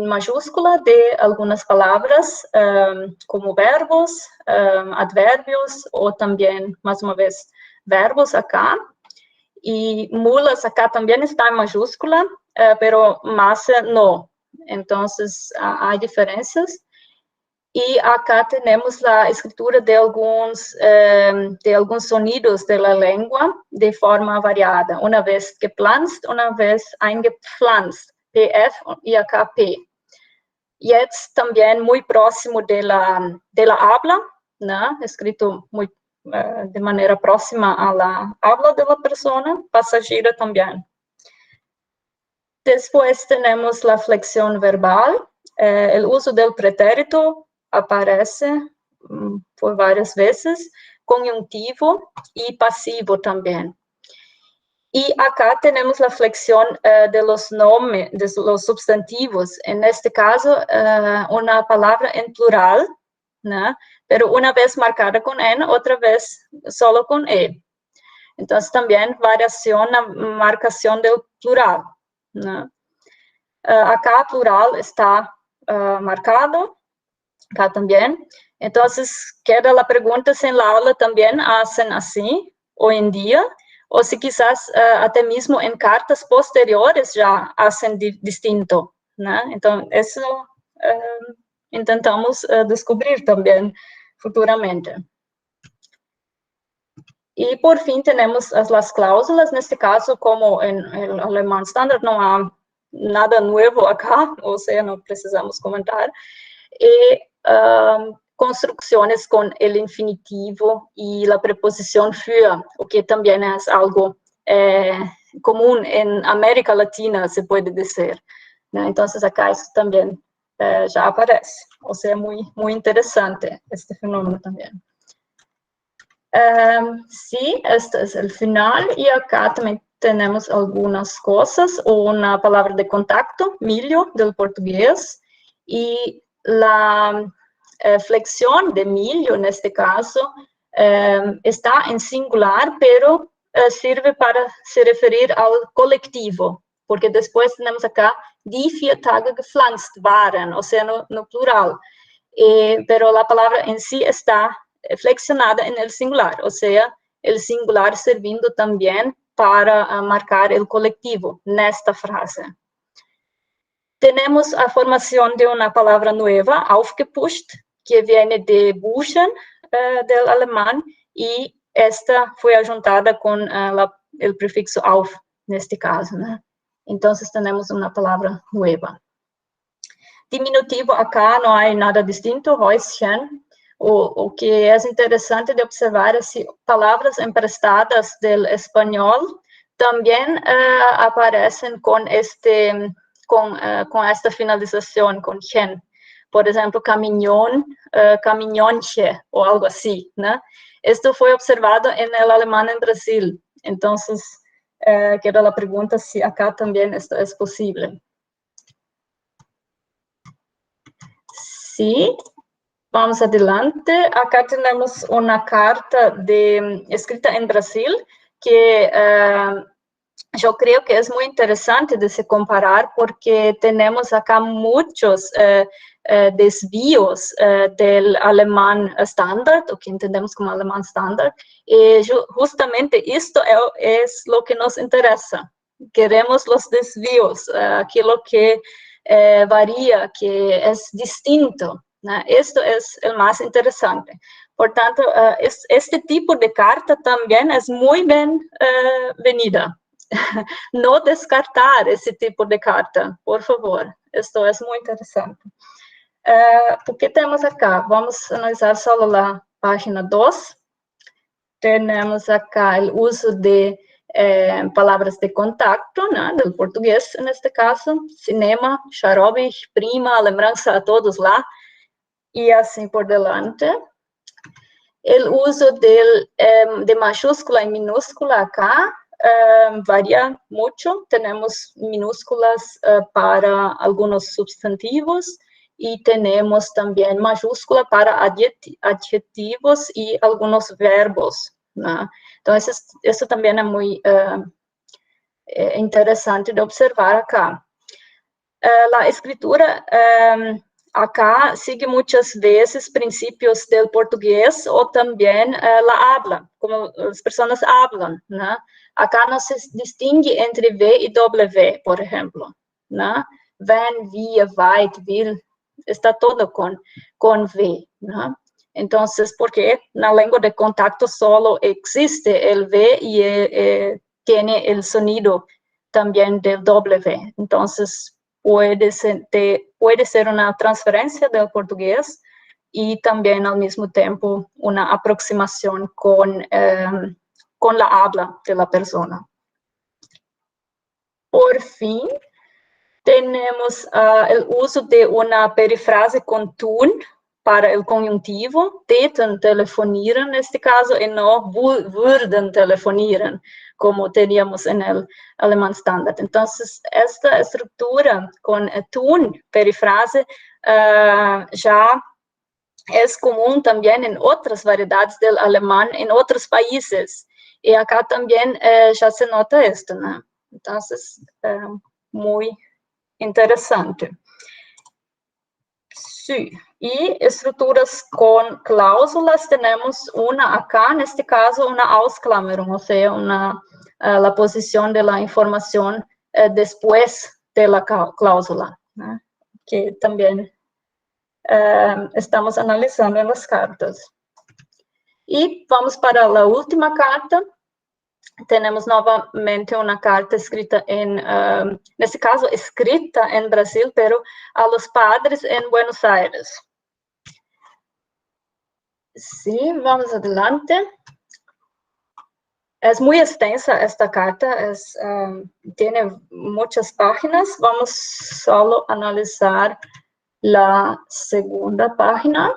mayúscula de algunas palabras como verbos, adverbios o también, más una vez, verbos acá. Y mulas acá también está en mayúscula, pero masa no. Entonces hay diferencias. Y acá tenemos la escritura de algunos sonidos de la lengua de forma variada. Una vez gepflanzt, una vez eingepflanzt, PF y acá P. Jetzt también muy próximo de la habla, ¿no? Escrito muy, de manera próxima a la habla de la persona, pasajera también. Después tenemos la flexión verbal, el uso del pretérito aparece por varias veces, conjuntivo y pasivo también. Y acá tenemos la flexión de los nombres, de los sustantivos. En este caso, una palabra en plural, ¿no? Pero una vez marcada con N, otra vez solo con E. Entonces también variación, la marcación del plural, ¿no? Acá plural está marcado, acá también. Entonces queda la pregunta si en la aula también hacen así hoy en día, o si quizás hasta mismo en cartas posteriores ya hacen distinto, ¿no? Entonces eso intentamos descubrir también futuramente. Y por fin tenemos las cláusulas, en este caso como en el alemán estándar no hay nada nuevo acá, o sea, no precisamos comentar. Y construcciones con el infinitivo y la preposición für, o que también es algo común en América Latina, se puede decir, ¿no? Entonces acá eso también ya aparece, o sea, muy, muy interesante este fenómeno también. Sí, este es el final y acá también tenemos algunas cosas, una palabra de contacto, milho, del portugués, y la flexión de milho, en este caso, está en singular, pero sirve para se referir al colectivo, porque después tenemos acá die 4 Tage gepflanzt waren, o sea, no plural, pero la palabra en sí está flexionada en el singular, o sea, el singular sirviendo también para marcar el colectivo en esta frase. Tenemos la formación de una palabra nueva, aufgepusht, que viene de Buchen, del alemán, y esta fue ajuntada con el prefixo auf, en este caso, ¿no? Entonces tenemos una palabra nueva. Diminutivo acá no hay nada distinto, Häuschen. O que es interesante de observar es si palabras emprestadas del español también aparecen con esta finalización, con gen. Por ejemplo, camiñón, camiñonche o algo así, ¿no? Esto fue observado en el alemán en Brasil. Entonces, queda la pregunta si acá también esto es posible. Sí. Vamos adelante. Acá tenemos una carta escrita en Brasil que yo creo que es muy interesante de se comparar porque tenemos acá muchos desvíos del alemán estándar, o que entendemos como alemán estándar, y justamente esto es lo que nos interesa. Queremos los desvíos, aquello que varía, que es distinto. Esto es el más interesante. Por tanto, este tipo de carta también es muy bienvenida. No descartar ese tipo de carta, por favor. Esto es muy interesante. ¿Qué tenemos acá? Vamos a analizar solo la página 2. Tenemos acá el uso de palabras de contacto, ¿no? Del portugués en este caso. Cinema, xarope, prima, lembranza a todos lá. Y así por delante. El uso de mayúscula y minúscula acá varía mucho. Tenemos minúsculas para algunos sustantivos y tenemos también mayúscula para adjetivos y algunos verbos, ¿no? Entonces, esto también es muy interesante de observar acá. La escritura acá sigue muchas veces principios del portugués o también la habla, como las personas hablan, ¿no? Acá no se distingue entre V y W, por ejemplo, ¿no? Wenn, wir, weit, will, está todo con V, ¿no? Entonces, porque en la lengua de contacto solo existe el V y tiene el sonido también del W. Entonces, puede ser una transferencia del portugués y también al mismo tiempo una aproximación con la habla de la persona. Por fin, tenemos el uso de una perifrase con tun para el conjuntivo, täten telefonieren en este caso, y no würden telefonieren, como teníamos en el alemán estándar. Entonces, esta estructura con tun, perifrase, ya es común también en otras variedades del alemán en otros países. Y acá también ya se nota esto, ¿no? Entonces, muy interesante. Sí, y estructuras con cláusulas tenemos una acá, en este caso, una Ausklammerung, o sea, la posición de la información después de la cláusula, ¿no? Que también estamos analizando en las cartas. Y vamos para la última carta. Tenemos nuevamente una carta escrita en este caso, escrita en Brasil, pero a los padres en Buenos Aires. Sí, vamos adelante. Es muy extensa esta carta, tiene muchas páginas. Vamos solo a analizar la segunda página.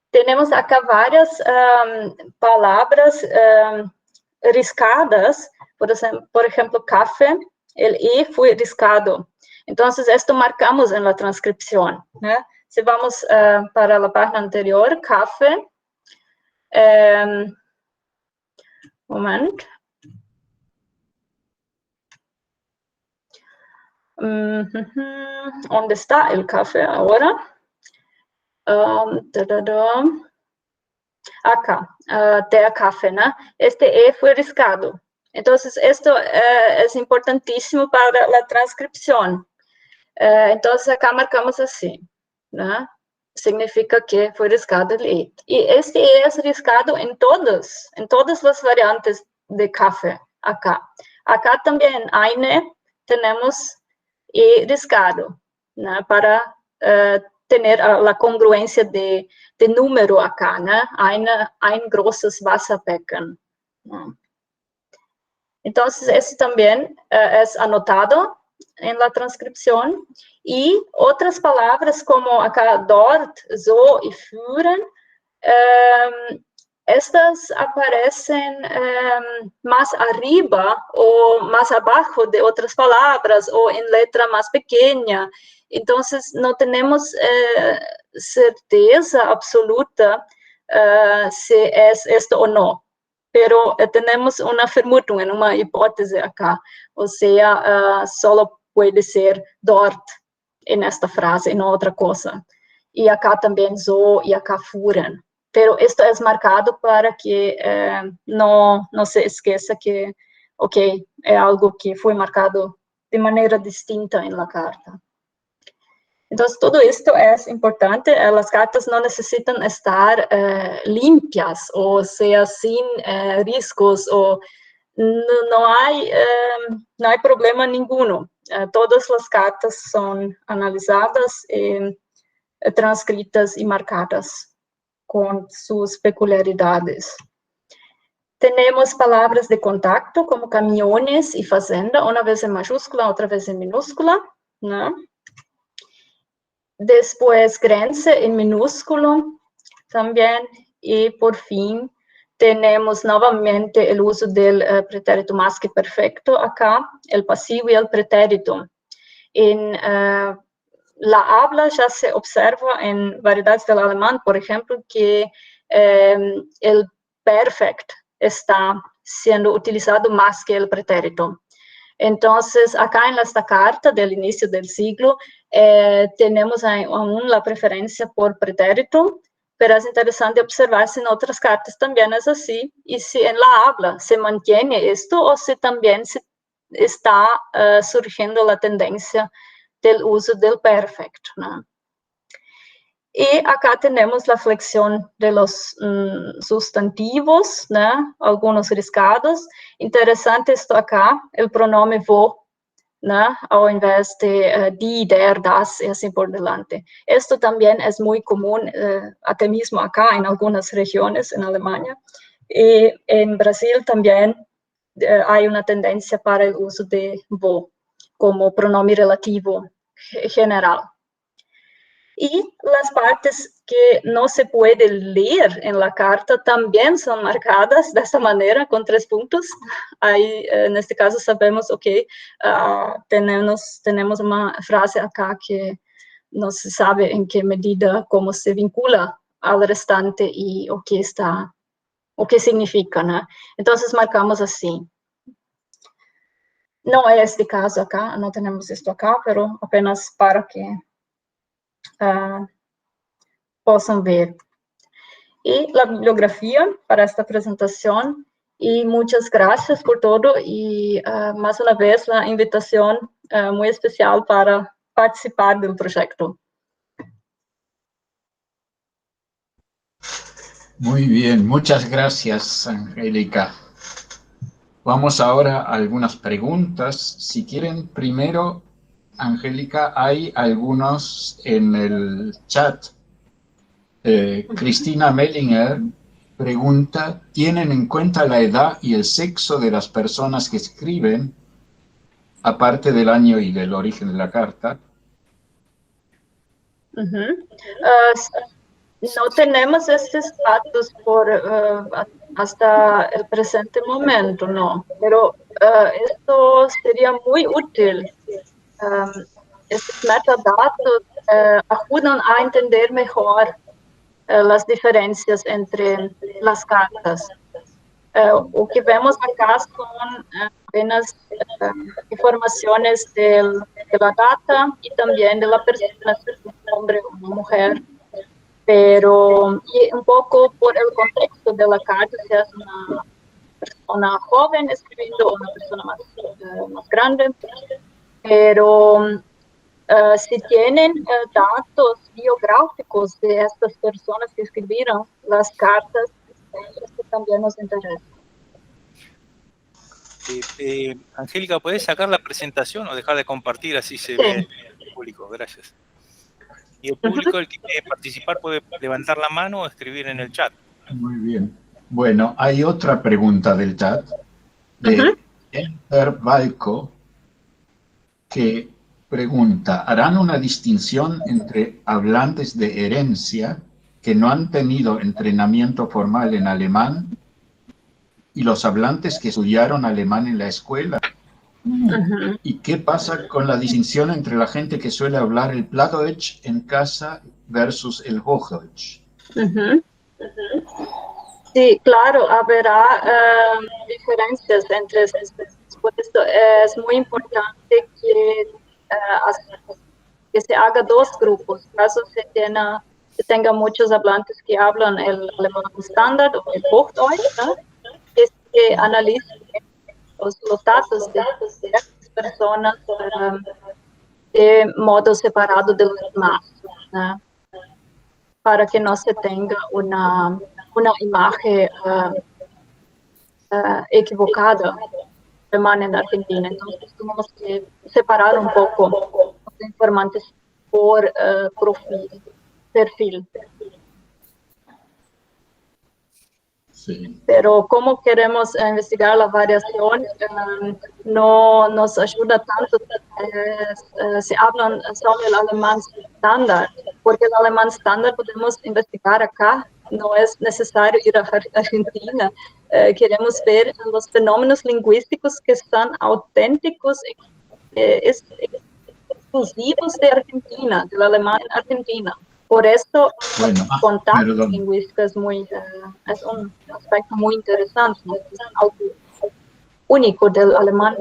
Tenemos acá varias palabras riscadas, por ejemplo, café, el E fue riscado. Entonces, esto marcamos en la transcripción, ¿no? Si vamos para la página anterior, café, momento. ¿Dónde está el café ahora? Acá, der café, ¿no? Este E fue riscado. Entonces, esto es importantísimo para la transcripción. Entonces, acá marcamos así, ¿no? Significa que fue riscado el E. Y este E es riscado en todas las variantes de café, acá. Acá también, eine, tenemos E riscado, ¿no? Para tener la congruencia de número acá, ¿no? Ein großes Wasserbecken, ¿no? Entonces, eso también es anotado en la transcripción. Y otras palabras como acá dort, so y führen, estas aparecen más arriba o más abajo de otras palabras o en letra más pequeña. Entonces, no tenemos certeza absoluta si es esto o no. Pero tenemos una Vermutung, una hipótesis acá. O sea, solo puede ser dort en esta frase, no otra cosa. Y acá también so y acá fuhren. Pero esto es marcado para que no se esqueça que, ok, es algo que fue marcado de manera distinta en la carta. Entonces, todo esto es importante. Las cartas no necesitan estar limpias, o sea, sin riscos, o no hay problema ninguno. Todas las cartas son analizadas, transcritas y marcadas con sus peculiaridades. Tenemos palabras de contacto como camiones y fazenda, una vez en mayúscula, otra vez en minúscula, ¿no? Después Grenze en minúsculo también, y por fin tenemos nuevamente el uso del pretérito más que perfecto acá, el pasivo y el pretérito. En la habla ya se observa en variedades del alemán, por ejemplo, que el perfect está siendo utilizado más que el pretérito. Entonces, acá en esta carta del inicio del siglo, tenemos aún la preferencia por pretérito, pero es interesante observar si en otras cartas también es así, y si en la habla se mantiene esto, o si también se está surgiendo la tendencia del uso del perfect, ¿no? Y acá tenemos la flexión de los sustantivos, ¿no? Algunos riscados. Interesante esto acá, el pronombre wo, ¿no? O en vez de die, der, das, y así por delante. Esto también es muy común, aquí mismo acá, en algunas regiones en Alemania. Y en Brasil también hay una tendencia para el uso de wo como pronombre relativo general. Y las partes que no se puede leer en la carta también son marcadas de esta manera, con 3 puntos. Ahí, en este caso, sabemos, ok, tenemos una frase acá que no se sabe en qué medida, cómo se vincula al restante y o qué significa, ¿no? Entonces, marcamos así. No es este caso acá, no tenemos esto acá, pero apenas para que possam ver. Y la bibliografía para esta presentación, y muchas gracias por todo, y más una vez la invitación muy especial para participar del proyecto. Muy bien, muchas gracias, Angélica. Vamos ahora a algunas preguntas. Si quieren, primero, Angélica, hay algunos en el chat. Cristina Mellinger pregunta, ¿tienen en cuenta la edad y el sexo de las personas que escriben, aparte del año y del origen de la carta? No tenemos estos datos hasta el presente momento, no. Pero esto sería muy útil. Estos metadatos ayudan a entender mejor las diferencias entre las cartas. O que vemos acá son apenas informaciones de la data y también de la persona, si es un hombre o una mujer, pero y un poco por el contexto de la carta, si es una persona joven escribiendo o una persona más grande, pero si tienen datos biográficos de estas personas que escribieron las cartas, esto también nos interesa. Angélica, ¿podés sacar la presentación o dejar de compartir? Así se ve el público. Gracias. Y el público, el que quiere participar, puede levantar la mano o escribir en el chat. Muy bien. Bueno, hay otra pregunta del chat de Enter Balco, que pregunta: ¿harán una distinción entre hablantes de herencia que no han tenido entrenamiento formal en alemán y los hablantes que estudiaron alemán en la escuela? ¿Y qué pasa con la distinción entre la gente que suele hablar el Plattdeutsch en casa versus el Hochdeutsch? Sí, claro, habrá diferencias entre estos. Por esto es muy importante que se haga dos grupos. Caso se tenga muchos hablantes que hablan el alemán estándar o el Hochdeutsch, ¿no? Que se analicen los datos de estas personas de modo separado de los demás, ¿no? Para que no se tenga una imagen equivocada de alemán en Argentina. Entonces tenemos que separar un poco los informantes por perfil. Sí. Pero como queremos investigar la variación, no nos ayuda tanto si hablan solo el alemán estándar, porque el alemán estándar podemos investigar acá, no es necesario ir a Argentina. Queremos ver los fenómenos lingüísticos que son auténticos, exclusivos de Argentina, del alemán en Argentina. Por eso, el contacto lingüístico es un aspecto muy interesante, es algo único del alemán.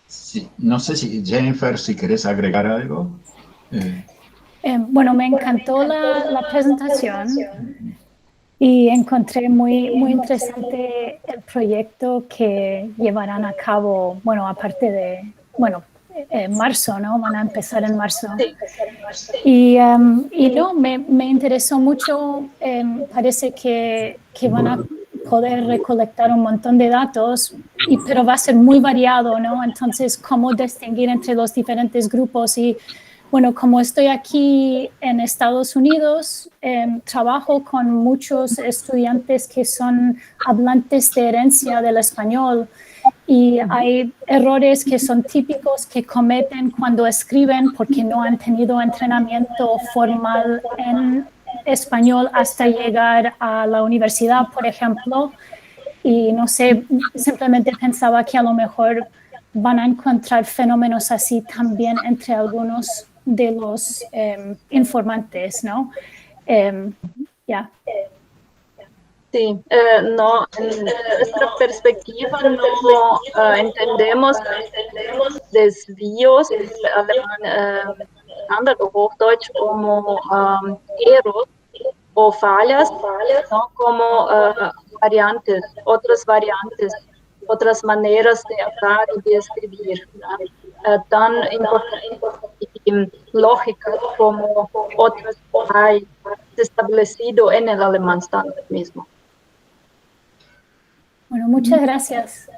Sí, no sé si Jennifer, si querés agregar algo. Bueno, me encantó la presentación y encontré muy interesante el proyecto que llevarán a cabo, bueno, aparte de, bueno, marzo, ¿no? Van a empezar en marzo. Y no, me interesó mucho, parece que van a poder recolectar un montón de datos, pero va a ser muy variado, ¿no? Entonces, ¿cómo distinguir entre los diferentes grupos? Y bueno, como estoy aquí en Estados Unidos, trabajo con muchos estudiantes que son hablantes de herencia del español y hay errores que son típicos que cometen cuando escriben porque no han tenido entrenamiento formal en español hasta llegar a la universidad, por ejemplo. Y no sé, simplemente pensaba que a lo mejor van a encontrar fenómenos así también entre algunos de los informantes, ¿no? Sí, no, en nuestra perspectiva no entendemos desvíos del alemán estándar o Hochdeutsch como errores o fallas, ¿no? Como variantes, otras maneras de hablar y de escribir, ¿no? Tan importantes y lógicas como otras hay establecido en el alemán estándar mismo. Bueno, muchas gracias.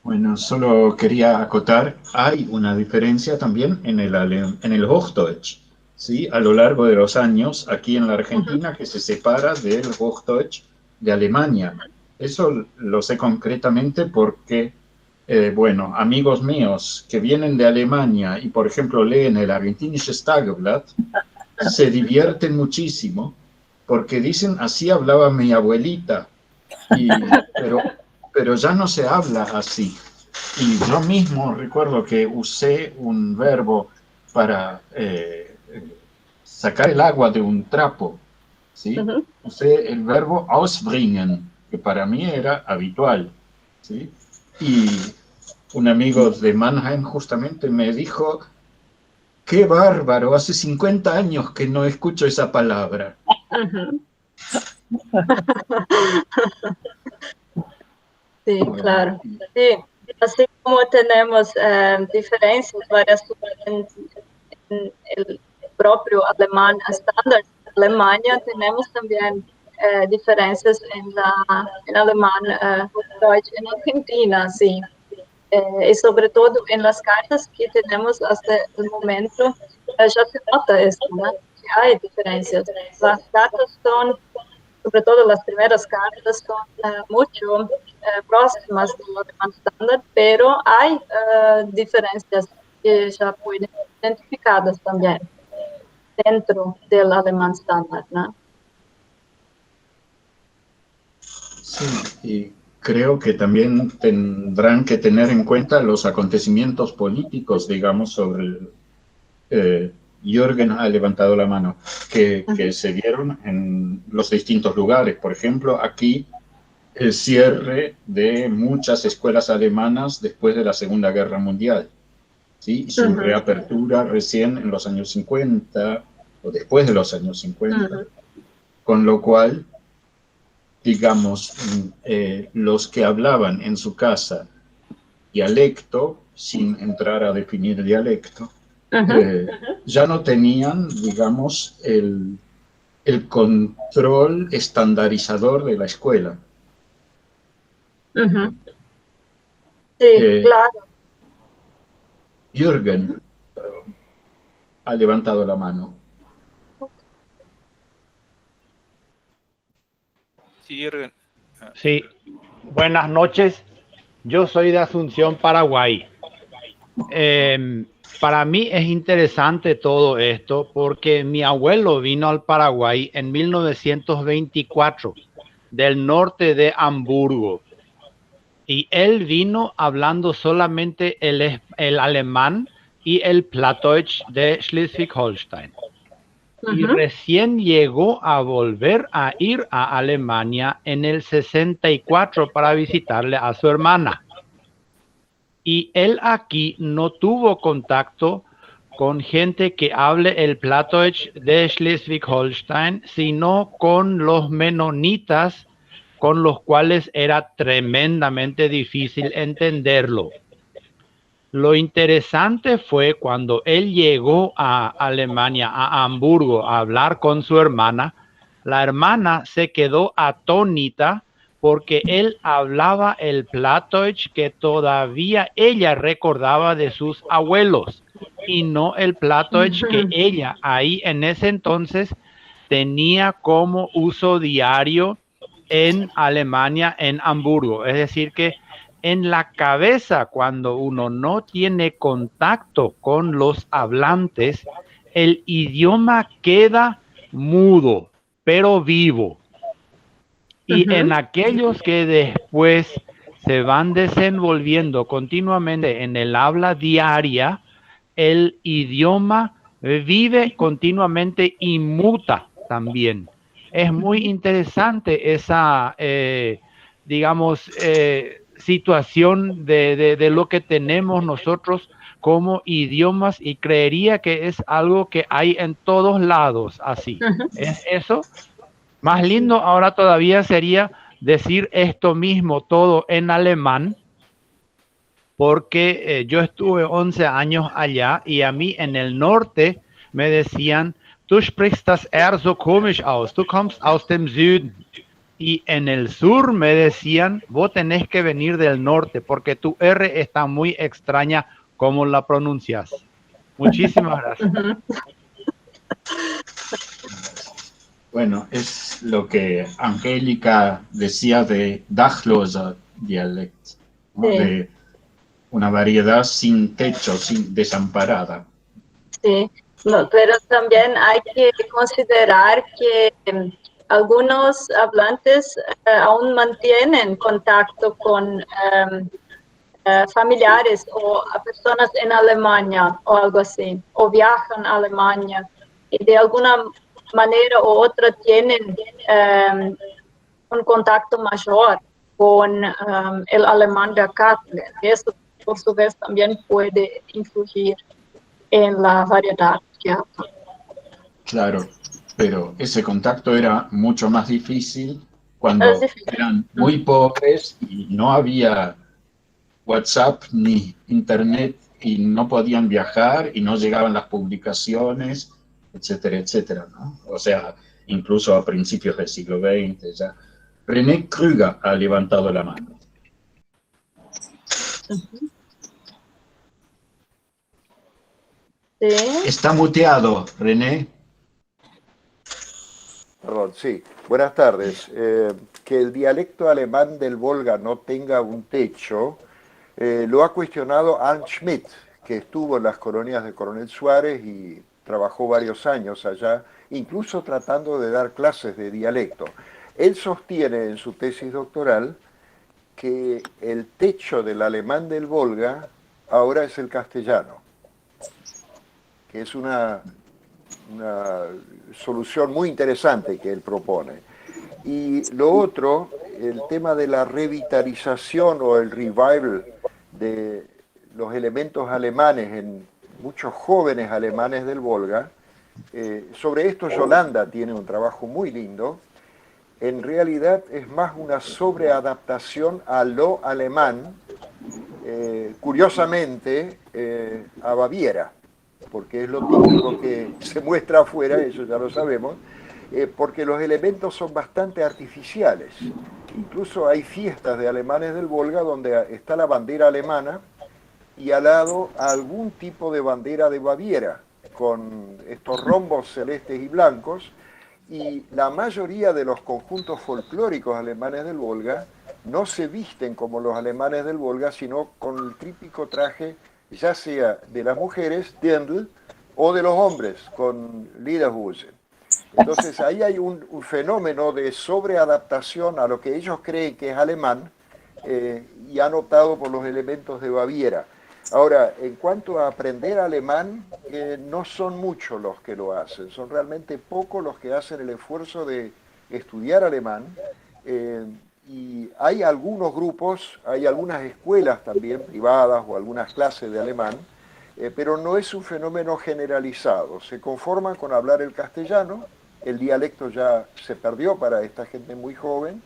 Bueno, solo quería acotar, hay una diferencia también en el Hochdeutsch, ¿sí? A lo largo de los años, aquí en la Argentina, que se separa del Hochdeutsch de Alemania. Eso lo sé concretamente porque, bueno, amigos míos que vienen de Alemania y, por ejemplo, leen el Argentinisches Tageblatt, se divierten muchísimo porque dicen, así hablaba mi abuelita. Pero pero ya no se habla así. Y yo mismo recuerdo que usé un verbo para sacar el agua de un trapo, ¿sí? Ujú. Usé el verbo ausbringen, que para mí era habitual, ¿sí? Y un amigo de Mannheim justamente me dijo, qué bárbaro, hace 50 años que no escucho esa palabra. Ujú. Sí, claro. Sí, así como tenemos diferencias, variaciones en el propio alemán estándar de Alemania, tenemos también diferencias en alemán Deutsch en Argentina, sí. Y sobre todo en las cartas que tenemos hasta el momento, ya se nota esto, ¿no? Que hay diferencias. Las cartas son, sobre todo las primeras cartas, son mucho próximas del alemán estándar, pero hay diferencias que ya pueden ser identificadas también dentro del alemán estándar, ¿no? Sí, y creo que también tendrán que tener en cuenta los acontecimientos políticos, digamos, sobre Jürgen ha levantado la mano, que se dieron en los distintos lugares. Por ejemplo, aquí el cierre de muchas escuelas alemanas después de la Segunda Guerra Mundial, ¿sí? Y su reapertura recién en los años 50 o después de los años 50, con lo cual, digamos, los que hablaban en su casa dialecto, sin entrar a definir dialecto, ya no tenían, digamos, el control estandarizador de la escuela. Sí, claro. Jürgen ha levantado la mano. Sí, Jürgen. Sí, buenas noches. Yo soy de Asunción, Paraguay. Para mí es interesante todo esto porque mi abuelo vino al Paraguay en 1924 del norte de Hamburgo y él vino hablando solamente el alemán y el Plattdeutsch de Schleswig-Holstein. Y recién llegó a volver a ir a Alemania en el 64 para visitarle a su hermana. Y él aquí no tuvo contacto con gente que hable el Plattdeutsch de Schleswig-Holstein, sino con los menonitas, con los cuales era tremendamente difícil entenderlo. Lo interesante fue cuando él llegó a Alemania, a Hamburgo, a hablar con su hermana. La hermana se quedó atónita porque él hablaba el Plattdeutsch que todavía ella recordaba de sus abuelos y no el Plattdeutsch que ella ahí en ese entonces tenía como uso diario en Alemania, en Hamburgo. Es decir que en la cabeza, cuando uno no tiene contacto con los hablantes, el idioma queda mudo, pero vivo. Y en aquellos que después se van desenvolviendo continuamente en el habla diaria, el idioma vive continuamente y muta también. Es muy interesante esa, digamos, situación de lo que tenemos nosotros como idiomas y creería que es algo que hay en todos lados así. ¿Es eso? Más lindo ahora todavía sería decir esto mismo todo en alemán, porque yo estuve 11 años allá y a mí en el norte me decían, tú sprichst das R so komisch aus, tú kommst aus dem Süden. Y en el sur me decían, vos tenés que venir del norte porque tu R está muy extraña como la pronuncias. Muchísimas gracias. Bueno, es lo que Angélica decía de Dachloser dialect, ¿no? Sí. De una variedad sin techo, sin desamparada. Sí, no, pero también hay que considerar que algunos hablantes aún mantienen contacto con familiares o a personas en Alemania o algo así, o viajan a Alemania y de alguna manera u otra tienen un contacto mayor con el alemán de acá. Y eso, por su vez, también puede influir en la variedad que hay. Claro, pero ese contacto era mucho más difícil cuando eran muy pobres y no había WhatsApp ni internet y no podían viajar y no llegaban las publicaciones, etcétera, etcétera, ¿no? O sea, incluso a principios del siglo XX ya. René Krüger ha levantado la mano. ¿Sí? Está muteado, René. Perdón, sí. Buenas tardes. Que el dialecto alemán del Volga no tenga un techo, lo ha cuestionado Arndt Schmidt, que estuvo en las colonias de Coronel Suárez y trabajó varios años allá, incluso tratando de dar clases de dialecto. Él sostiene en su tesis doctoral que el techo del alemán del Volga ahora es el castellano, que es una solución muy interesante que él propone. Y lo otro, el tema de la revitalización o el revival de los elementos alemanes en muchos jóvenes alemanes del Volga, sobre esto Yolanda tiene un trabajo muy lindo. En realidad es más una sobreadaptación a lo alemán, curiosamente, a Baviera, porque es lo típico que se muestra afuera, eso ya lo sabemos, porque los elementos son bastante artificiales. Incluso hay fiestas de alemanes del Volga donde está la bandera alemana y al lado algún tipo de bandera de Baviera, con estos rombos celestes y blancos, y la mayoría de los conjuntos folclóricos alemanes del Volga no se visten como los alemanes del Volga, sino con el típico traje, ya sea de las mujeres, Dirndl, o de los hombres, con Lederhosen. Entonces ahí hay un fenómeno de sobreadaptación a lo que ellos creen que es alemán y han optado por los elementos de Baviera. Ahora, en cuanto a aprender alemán, no son muchos los que lo hacen, son realmente pocos los que hacen el esfuerzo de estudiar alemán. Y hay algunos grupos, hay algunas escuelas también privadas o algunas clases de alemán, pero no es un fenómeno generalizado. Se conforman con hablar el castellano, el dialecto ya se perdió para esta gente muy joven,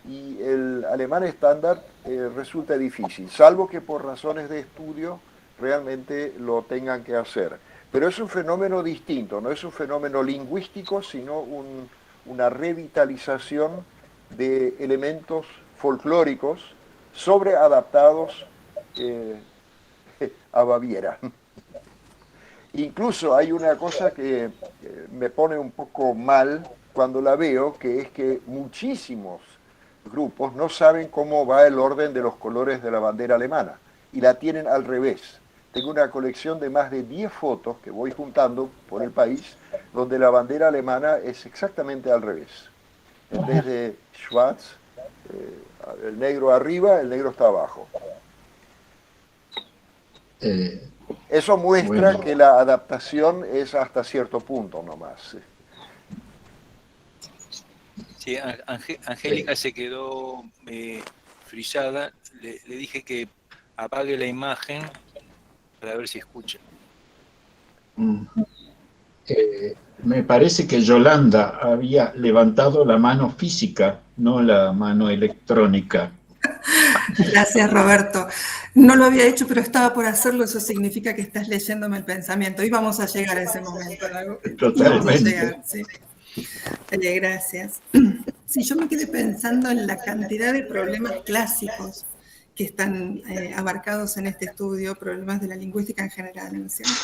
y el alemán estándar resulta difícil, salvo que por razones de estudio realmente lo tengan que hacer. Pero es un fenómeno distinto, no es un fenómeno lingüístico, sino una revitalización de elementos folclóricos sobreadaptados a Baviera. Incluso hay una cosa que me pone un poco mal cuando la veo, que es que muchísimos grupos no saben cómo va el orden de los colores de la bandera alemana y la tienen al revés. Tengo una colección de más de 10 fotos que voy juntando por el país, donde la bandera alemana es exactamente al revés. En vez de schwarz, el negro arriba, el negro está abajo. Eso muestra que la adaptación es hasta cierto punto nomás. Sí, Angélica se quedó frisada. Le dije que apague la imagen para ver si escucha. Me parece que Yolanda había levantado la mano física, no la mano electrónica. Gracias, Roberto. No lo había hecho, pero estaba por hacerlo. Eso significa que estás leyéndome el pensamiento. Y vamos a llegar a ese momento. Totalmente. Vamos a llegar, sí. Gracias. Sí, yo me quedé pensando en la cantidad de problemas clásicos que están abarcados en este estudio, problemas de la lingüística en general, ¿no es cierto?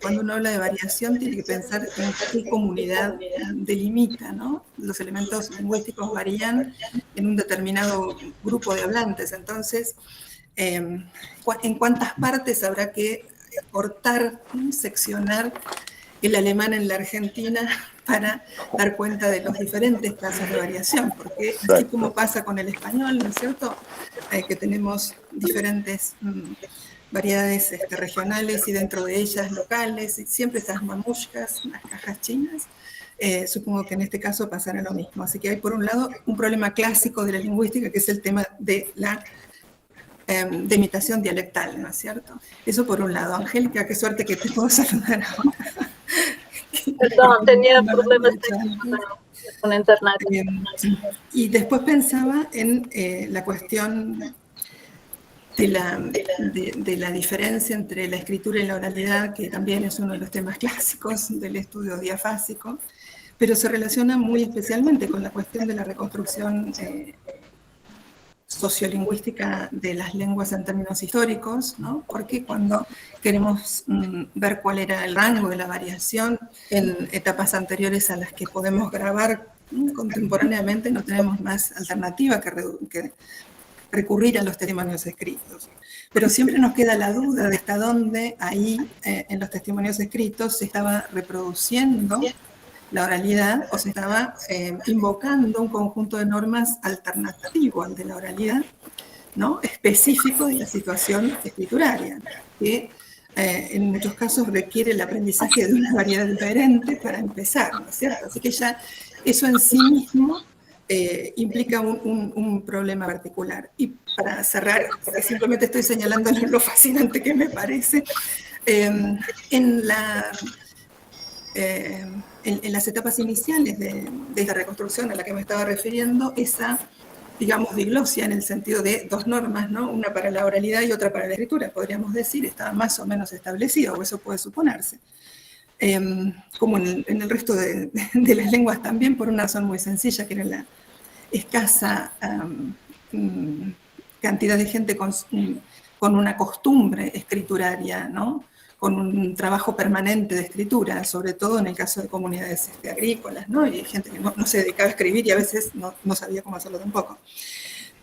Cuando uno habla de variación, tiene que pensar en qué comunidad delimita, ¿no? Los elementos lingüísticos varían en un determinado grupo de hablantes. Entonces, en cuántas partes habrá que cortar, seccionar el alemán en la Argentina para dar cuenta de los diferentes casos de variación, porque así como pasa con el español, ¿no es cierto?, que tenemos diferentes variedades regionales y dentro de ellas locales, y siempre estas mamushkas, las cajas chinas, supongo que en este caso pasará lo mismo. Así que hay, por un lado, un problema clásico de la lingüística, que es el tema de la de imitación dialectal, ¿no es cierto? Eso por un lado. Angélica, qué suerte que te puedo saludar ahora. Perdón, tenía problemas con internet. Y después pensaba en la cuestión de la diferencia entre la escritura y la oralidad, que también es uno de los temas clásicos del estudio diafásico, pero se relaciona muy especialmente con la cuestión de la reconstrucción sociolingüística de las lenguas en términos históricos, ¿no? Porque cuando queremos ver cuál era el rango de la variación en etapas anteriores a las que podemos grabar contemporáneamente, no tenemos más alternativa que recurrir a los testimonios escritos. Pero siempre nos queda la duda de hasta dónde ahí en los testimonios escritos se estaba reproduciendo la oralidad o se estaba invocando un conjunto de normas alternativo al de la oralidad, ¿no?, específico de la situación escrituraria, que en muchos casos requiere el aprendizaje de una variedad diferente para empezar, ¿no es cierto? Así que ya eso en sí mismo implica un problema particular. Y para cerrar, porque simplemente estoy señalando lo fascinante que me parece, en las etapas iniciales de esta reconstrucción a la que me estaba refiriendo, esa, digamos, diglosia en el sentido de dos normas, ¿no?, una para la oralidad y otra para la escritura, podríamos decir, estaba más o menos establecida, o eso puede suponerse. Como en el resto de las lenguas también, por una razón muy sencilla, que era la escasa cantidad de gente con una costumbre escrituraria, ¿no?, con un trabajo permanente de escritura, sobre todo en el caso de comunidades agrícolas, ¿no?, y gente que no se dedicaba a escribir y a veces no sabía cómo hacerlo tampoco.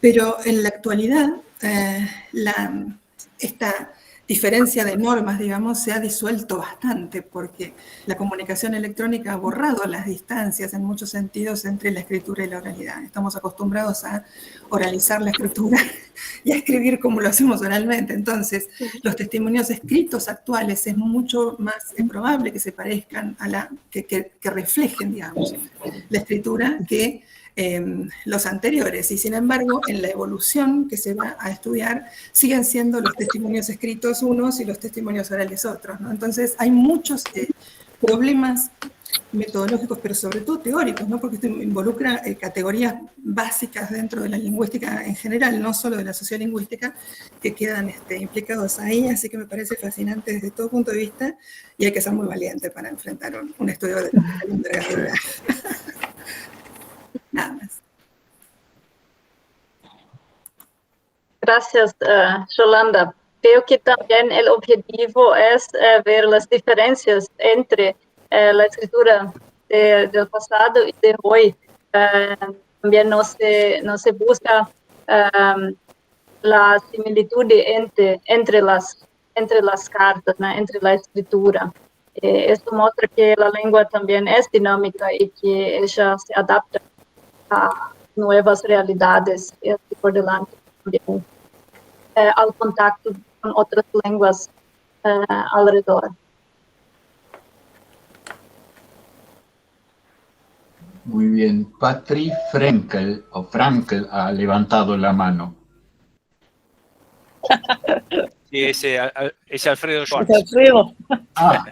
Pero en la actualidad, esta diferencia de normas, digamos, se ha disuelto bastante, porque la comunicación electrónica ha borrado las distancias en muchos sentidos entre la escritura y la oralidad. Estamos acostumbrados a oralizar la escritura y a escribir como lo hacemos oralmente. Entonces, los testimonios escritos actuales es mucho más probable que se parezcan a que reflejen, digamos, la escritura que los anteriores, y sin embargo en la evolución que se va a estudiar siguen siendo los testimonios escritos unos y los testimonios orales otros, ¿no? Entonces hay muchos problemas metodológicos, pero sobre todo teóricos, ¿no?, porque esto involucra categorías básicas dentro de la lingüística en general, no solo de la sociolingüística, que quedan implicados ahí, así que me parece fascinante desde todo punto de vista, y hay que ser muy valiente para enfrentar un estudio de la lingüística. Nada más. Gracias, Yolanda. Creo que también el objetivo es ver las diferencias entre la escritura del pasado y de hoy. También no se busca la similitud entre las cartas, ¿no?, entre la escritura. Esto muestra que la lengua también es dinámica y que ella se adapta a nuevas realidades y así por delante también, al contacto con otras lenguas alrededor. Muy bien. Patri Frenkel, o Frankel, ha levantado la mano. Sí, ese Alfredo Schwartz. Alfredo. Ah,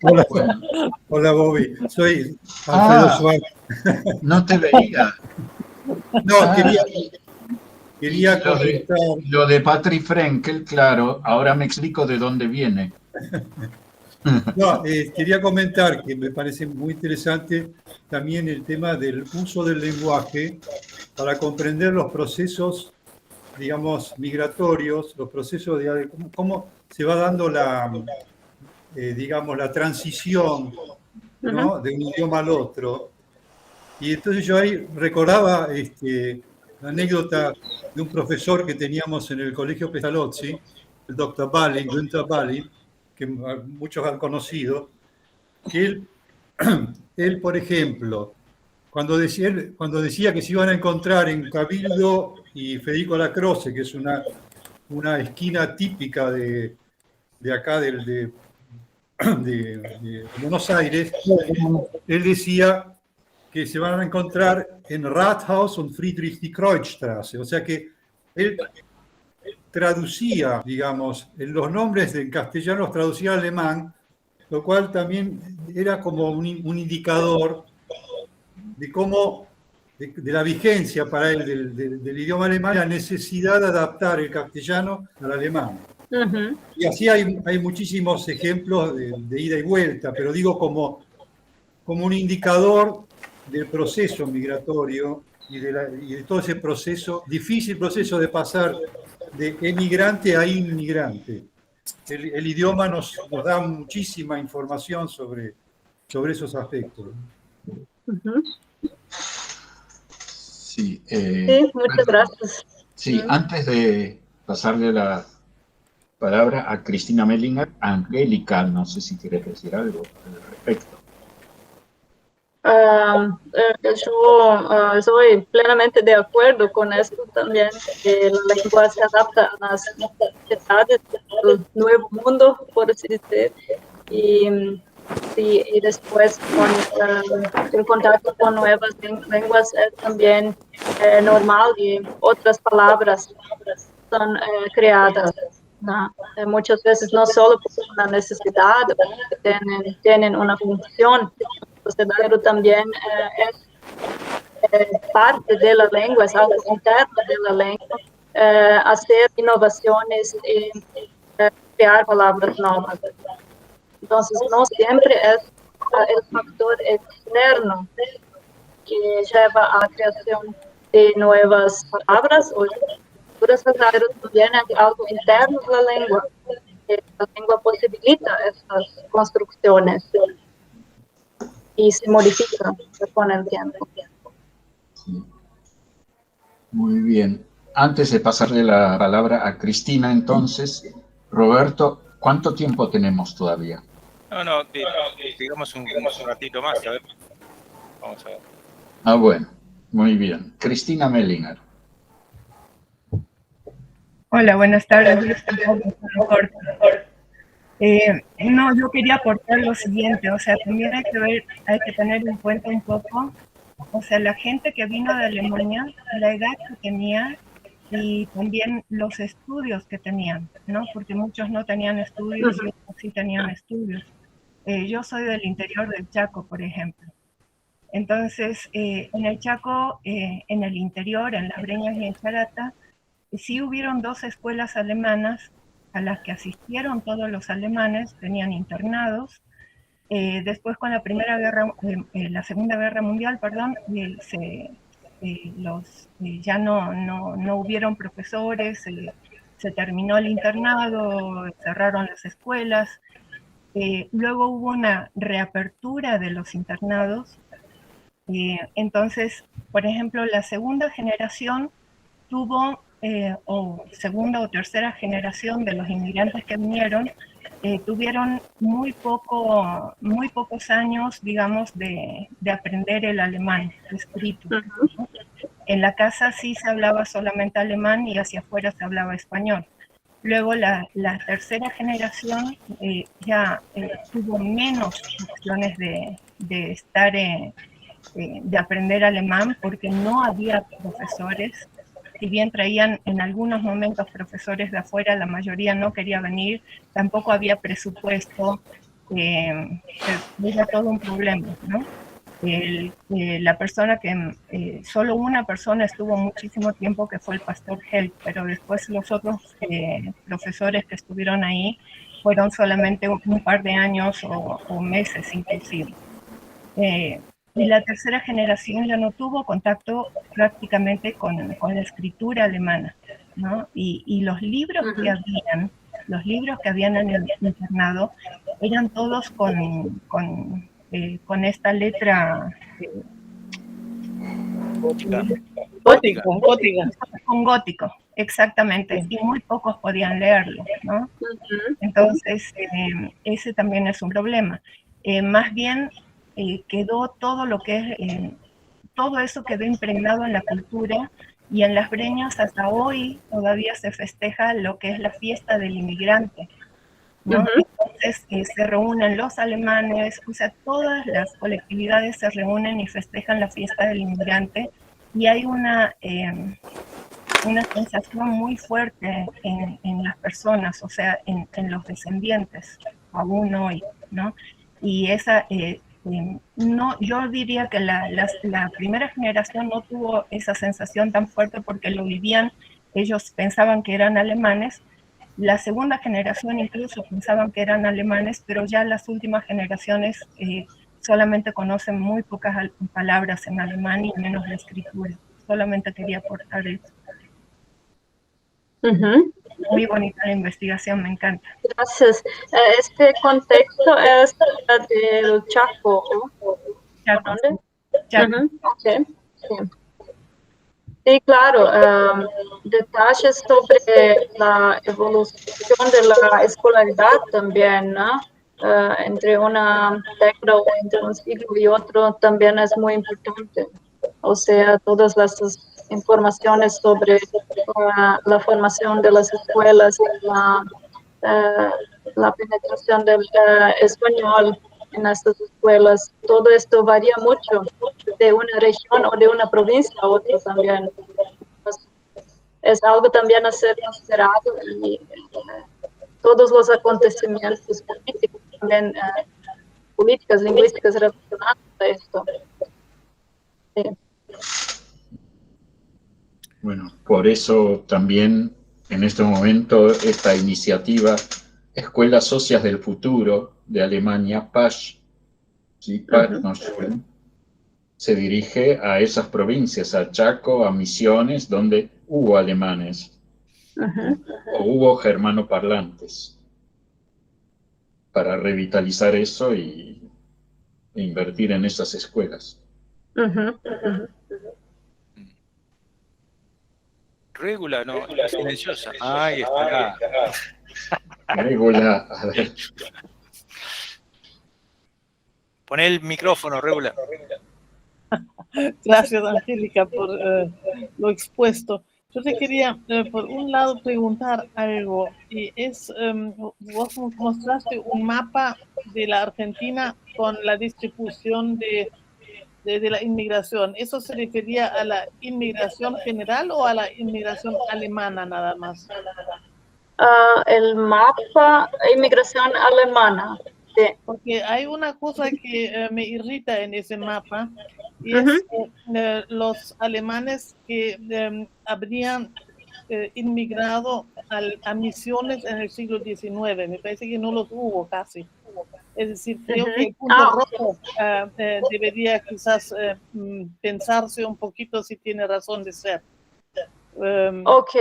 Hola, bueno. hola Bobby, soy Alfredo Schwartz. No te veía. No, quería comentar. Lo de Patri Frenkel, claro, ahora me explico de dónde viene. No, quería comentar que me parece muy interesante también el tema del uso del lenguaje para comprender los procesos, digamos, migratorios, los procesos de cómo se va dando digamos, la transición, ¿no?, de un idioma al otro. Y entonces yo ahí recordaba la anécdota de un profesor que teníamos en el Colegio Pestalozzi, el doctor Balin, Günther Balin, que muchos han conocido, que él él, por ejemplo, cuando decía que se iban a encontrar en Cabildo y Federico Lacroce, que es una esquina típica de acá, de Buenos Aires, él decía que se van a encontrar en Rathaus und Friedrich-die-Kreuzstraße. O sea que él traducía, digamos, los nombres en castellano los traducía al alemán, lo cual también era como un indicador de cómo, de la vigencia para él del idioma alemán, la necesidad de adaptar el castellano al alemán. Ujú. Y así hay muchísimos ejemplos de ida y vuelta, pero digo como un indicador del proceso migratorio y de todo ese proceso, difícil proceso de pasar de emigrante a inmigrante. El idioma nos da muchísima información sobre esos aspectos. Ujú. Sí, Sí, muchas gracias. Sí, antes de pasarle la palabra a Cristina Mellinger, Angélica, no sé si quiere decir algo al respecto. Yo estoy plenamente de acuerdo con esto también, que la lengua se adapta a las necesidades del nuevo mundo, por así decir, y después el contacto con nuevas lenguas es también normal y otras palabras son creadas, ¿no? Muchas veces no solo por una necesidad, tienen una función, pero también es parte de la lengua, es algo interno de la lengua, hacer innovaciones y crear palabras nuevas. Entonces, no siempre es el factor externo que lleva a la creación de nuevas palabras o estructuras, pero también es algo interno de la lengua. La lengua posibilita estas construcciones y se modifica con el tiempo. Sí. Muy bien. Antes de pasarle la palabra a Cristina, entonces, Roberto, ¿cuánto tiempo tenemos todavía? No, digamos un ratito más, a ver. Vamos a ver. Ah, bueno, muy bien. Cristina Mellinger. Hola, buenas tardes. No, yo quería aportar lo siguiente, o sea, también hay que tener en cuenta un poco, o sea, la gente que vino de Alemania, la edad que tenía y también los estudios que tenían, ¿no? Porque muchos no tenían estudios y otros sí tenían estudios. Yo soy del interior del Chaco, por ejemplo. Entonces, en el Chaco, en el interior, en Las Breñas y en Charata, sí hubieron 2 escuelas alemanas a las que asistieron todos los alemanes, tenían internados. Después con la Segunda Guerra Mundial, perdón, ya no hubieron profesores, se terminó el internado, cerraron las escuelas. Luego hubo una reapertura de los internados. Entonces, por ejemplo, la segunda generación tuvo, o segunda o tercera generación de los inmigrantes que vinieron, tuvieron muy pocos años, digamos, de aprender el alemán escrito. ¿No? En la casa sí se hablaba solamente alemán y hacia afuera se hablaba español. Luego la tercera generación ya tuvo menos opciones de estar, de aprender alemán porque no había profesores. Si bien traían en algunos momentos profesores de afuera, la mayoría no quería venir, tampoco había presupuesto, era todo un problema, ¿no? La persona solo una persona estuvo muchísimo tiempo, que fue el pastor Held, pero después los otros profesores que estuvieron ahí fueron solamente un par de años o meses inclusive. Y la tercera generación ya no tuvo contacto prácticamente con la escritura alemana, ¿no? Y los libros que habían en el internado eran todos con esta letra gótico, exactamente, y muy pocos podían leerlo, ¿no? Entonces ese también es un problema. Más bien quedó todo lo que es, todo eso quedó impregnado en la cultura, y en Las Breñas hasta hoy todavía se festeja lo que es la fiesta del inmigrante, ¿no? Entonces se reúnen los alemanes, o sea, todas las colectividades se reúnen y festejan la fiesta del inmigrante, y hay una sensación muy fuerte en las personas, o sea, en los descendientes, aún hoy, ¿no? Y esa, no, yo diría que la primera generación no tuvo esa sensación tan fuerte porque lo vivían, ellos pensaban que eran alemanes. La segunda generación incluso pensaban que eran alemanes, pero ya las últimas generaciones solamente conocen muy pocas palabras en alemán y menos la escritura. Solamente quería aportar eso. Muy bonita la investigación, me encanta. Gracias. Este contexto es del Chaco, ¿no? Chaco. ¿Dónde? Chaco. Okay. Sí. Sí, claro. Detalles sobre la evolución de la escolaridad también, ¿no? Entre una década o entre un siglo y otro también es muy importante. O sea, todas las informaciones sobre la formación de las escuelas y la penetración del español en estas escuelas, todo esto varía mucho de una región o de una provincia a otra también. Pues, es algo también a ser considerado, y todos los acontecimientos políticos también, políticas lingüísticas relacionadas a esto. Sí. Bueno, por eso también en este momento esta iniciativa Escuelas Socias del Futuro de Alemania, PASH, se dirige a esas provincias, a Chaco, a Misiones, donde hubo alemanes o hubo germanoparlantes, para revitalizar eso e invertir en esas escuelas. Régula, no, está silenciosa. Ahí está. Régula, a ver. Pon el micrófono, Régula. Gracias, Angélica, por lo expuesto. Yo te quería, por un lado, preguntar algo. Y es, vos mostraste un mapa de la Argentina con la distribución de la inmigración. ¿Eso se refería a la inmigración general o a la inmigración alemana nada más? El mapa inmigración alemana. Sí. Porque hay una cosa que me irrita en ese mapa, y es los alemanes que habrían inmigrado a Misiones en el siglo XIX. Me parece que no los hubo casi. Es decir, creo que el punto rojo debería quizás pensarse un poquito si tiene razón de ser. Ok.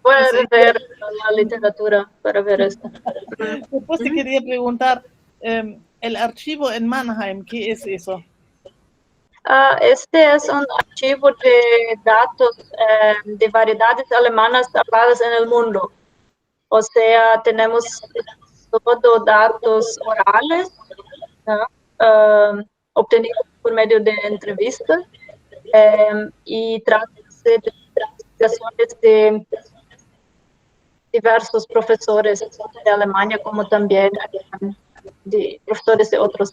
Voy a ver la literatura para ver esto. Después te quería preguntar, el archivo en Mannheim, ¿qué es eso? Este es un archivo de datos de variedades alemanas habladas en el mundo. O sea, tenemos todo datos orales, ¿no? Obtenidos por medio de entrevistas, y trata de investigaciones de diversos profesores de Alemania, como también de profesores de otros.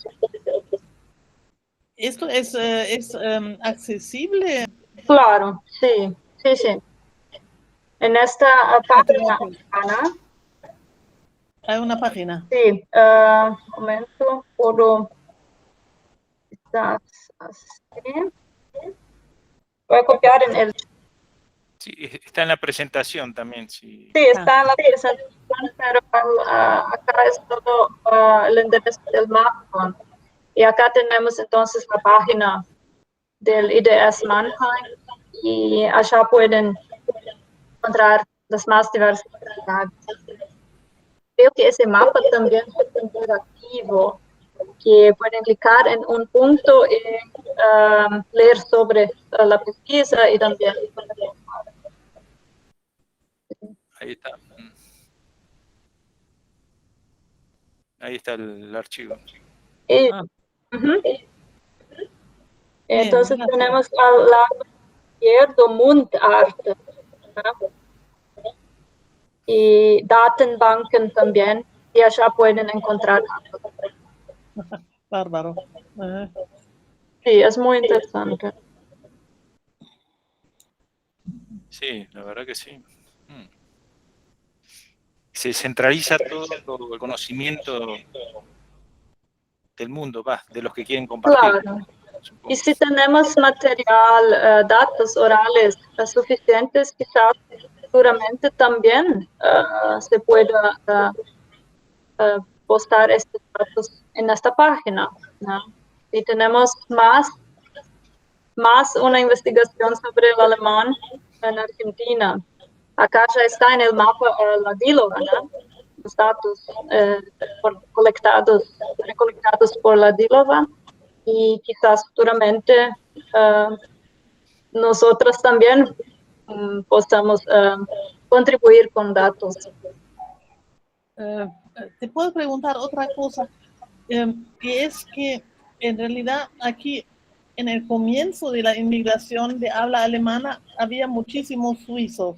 ¿Esto es accesible? Claro, sí. En esta página, Ana. Hay una página. Sí, un momento, puedo quizás así. Voy a copiar en el. Sí, está en la presentación también. Sí, está en la presentación, pero acá es todo el enderezo del mapa. Y acá tenemos entonces la página del IDS Mannheim, y allá pueden encontrar las más diversas actividades. Creo que ese mapa también es interactivo, que pueden clicar en un punto y leer sobre la pesquisa y también. ahí está. Ahí está el archivo. Ujú. Bien, Entonces gracias. tenemos al lado izquierdo Mundart, ¿no? Y Datenbanken también, y allá pueden encontrar. Bárbaro. Sí, es muy interesante. Sí, la verdad que sí. Se centraliza todo el conocimiento del mundo, de los que quieren compartir. Claro. Y si tenemos material, datos orales suficientes, quizás futuramente también se pueda postar estos datos en esta página, ¿no? Y tenemos más una investigación sobre el alemán en Argentina. Acá ya está en el mapa la Dílova, ¿no? Los datos recolectados por la Dílova, y quizás futuramente nosotros también podamos contribuir con datos. Te puedo preguntar otra cosa, que es que en realidad aquí en el comienzo de la inmigración de habla alemana había muchísimos suizos.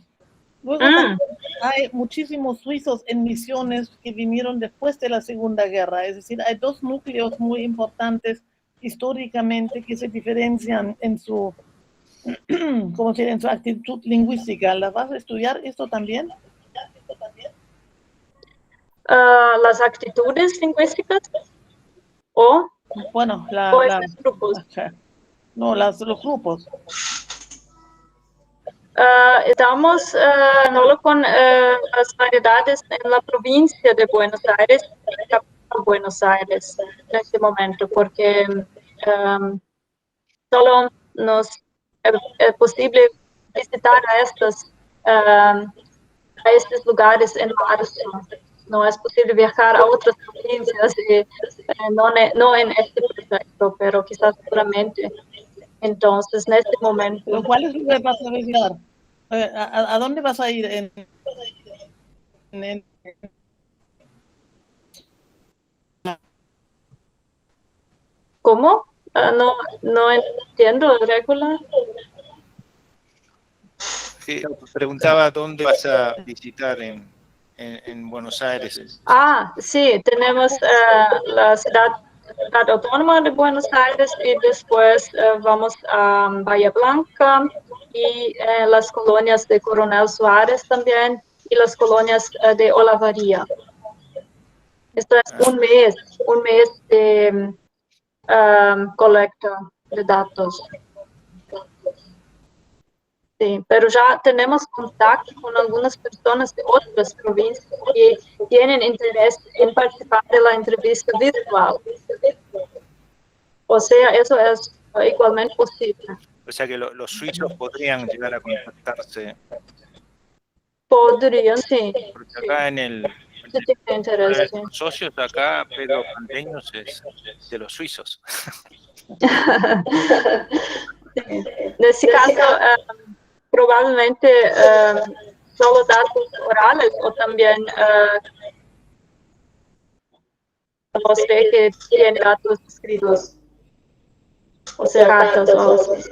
Luego también hay muchísimos suizos en misiones que vinieron después de la Segunda Guerra. Es decir, hay dos núcleos muy importantes históricamente que se diferencian en su, ¿cómo se dice?, en su actitud lingüística. ¿La vas a estudiar esto también? Las actitudes lingüísticas o bueno, los grupos. Los grupos. Estamos solo con las variedades en la provincia de Buenos Aires, en la capital Buenos Aires en este momento, porque solo nos es posible visitar a estos lugares en marzo. No es posible viajar a otras provincias, no en este proyecto, pero quizás futuramente. Entonces, en este momento. ¿Cuál es lo que vas a visitar? ¿A dónde vas a ir? ¿Cómo? No entiendo, regular. Sí, preguntaba dónde vas a visitar en Buenos Aires. Sí, tenemos la ciudad autónoma de Buenos Aires, y después vamos a Bahía Blanca y las colonias de Coronel Suárez también, y las colonias de Olavarría. Esto es un mes de colecta de datos. Sí, pero ya tenemos contacto con algunas personas de otras provincias que tienen interés en participar de la entrevista virtual. O sea, eso es igualmente posible. O sea que los suizos podrían llegar a contactarse. Podrían, sí. Porque acá en el interés, sí. los socios acá, Pedro Panteños, es de los suizos. En este caso, probablemente solo datos orales, o también los que tienen datos escritos, o sea, cartas o algo así.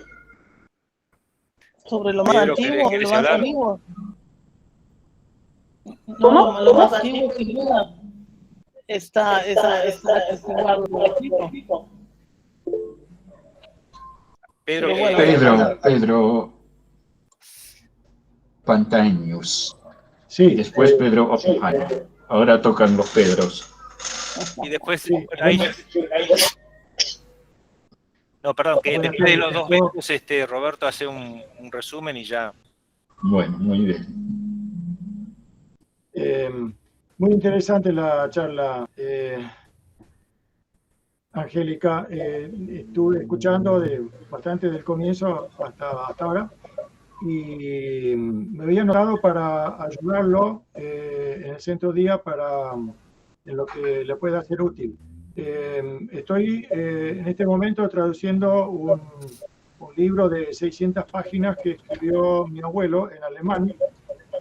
Sobre lo más antiguo, ¿querés lo más hablar? antiguo. ¿Cómo? Lo más antiguo, sin duda, está escrito. Pedro Pantaños. Sí. Después Pedro Oppenheimer. Ahora tocan los Pedros. Y después, ahí. No, perdón, que después de los dos veces, Roberto hace un resumen y ya. Bueno, muy bien. Muy interesante la charla, Angélica. Estuve escuchando bastante del comienzo hasta ahora, y me había notado para ayudarlo en el centro día en lo que le pueda ser útil. Estoy en este momento traduciendo un libro de 600 páginas que escribió mi abuelo en alemán,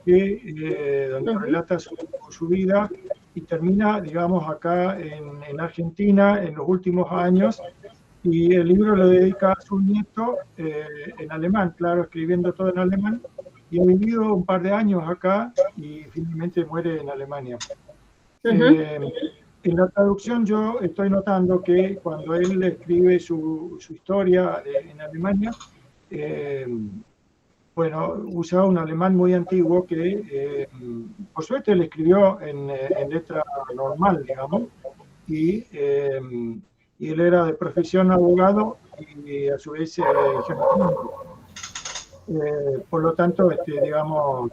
donde relata su vida y termina, digamos, acá en Argentina en los últimos años, y el libro lo dedica a su nieto en alemán, claro, escribiendo todo en alemán, y ha vivido un par de años acá y finalmente muere en Alemania. En la traducción yo estoy notando que cuando él escribe su historia en Alemania, bueno, usa un alemán muy antiguo que, por suerte, él escribió en letra normal, digamos, y él era de profesión abogado y a su vez geógrafo. Por lo tanto, digamos,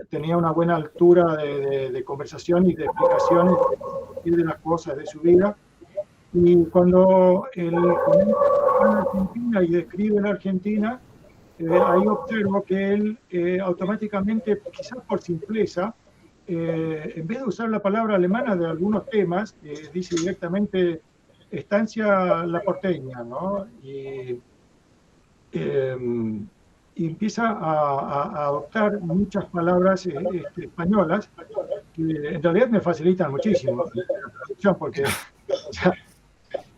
tenía una buena altura de conversación y de explicaciones de las cosas de su vida. Y cuando él comienza en Argentina y describe la Argentina, ahí observo que él automáticamente, quizás por simpleza, en vez de usar la palabra alemana de algunos temas, dice directamente estancia la porteña, ¿no? Y empieza a adoptar muchas palabras españolas que en realidad me facilitan muchísimo porque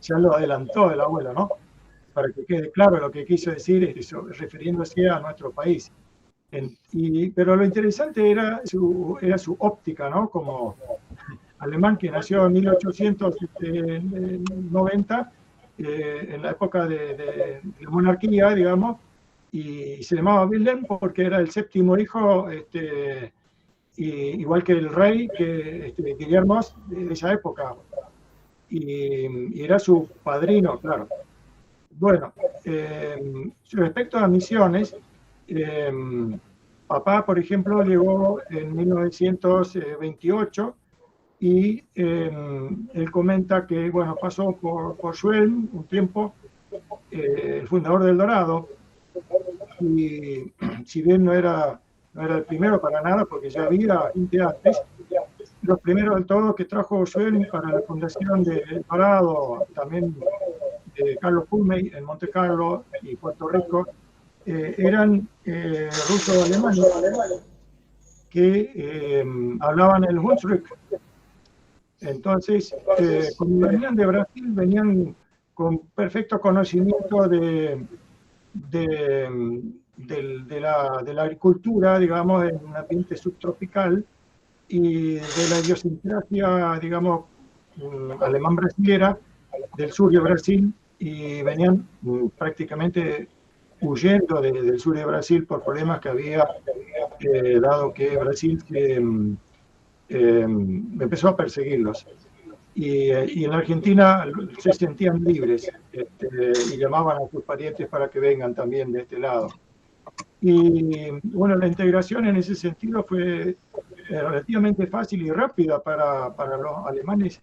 ya lo adelantó el abuelo, ¿no? Para que quede claro lo que quiso decir refiriéndose a nuestro país. Pero lo interesante era su óptica, ¿no? Como alemán que nació en 1890, en la época de la monarquía, digamos, y se llamaba Wilhelm porque era el séptimo hijo, igual que el rey, Guillermo, de esa época, y era su padrino, claro. Bueno, respecto a misiones, papá, por ejemplo, llegó en 1928 y él comenta que, bueno, pasó por Schwelm un tiempo, el fundador del Dorado, y si bien no era el primero para nada, porque ya había gente antes, los primeros del todo que trajo Schwelm para la fundación del Dorado, también de Carlos Pulmey en Monte Carlo y Puerto Rico, eran ruso-alemanes que hablaban el Hunsrück. Entonces, como venían de Brasil, venían con perfecto conocimiento de la agricultura, digamos, en un ambiente subtropical, y de la idiosincrasia, digamos, alemán-brasilera del sur de Brasil, y venían prácticamente huyendo del sur de Brasil por problemas que había, dado que Brasil empezó a perseguirlos. Y en Argentina se sentían libres y llamaban a sus parientes para que vengan también de este lado. Y bueno, la integración en ese sentido fue relativamente fácil y rápida para los alemanes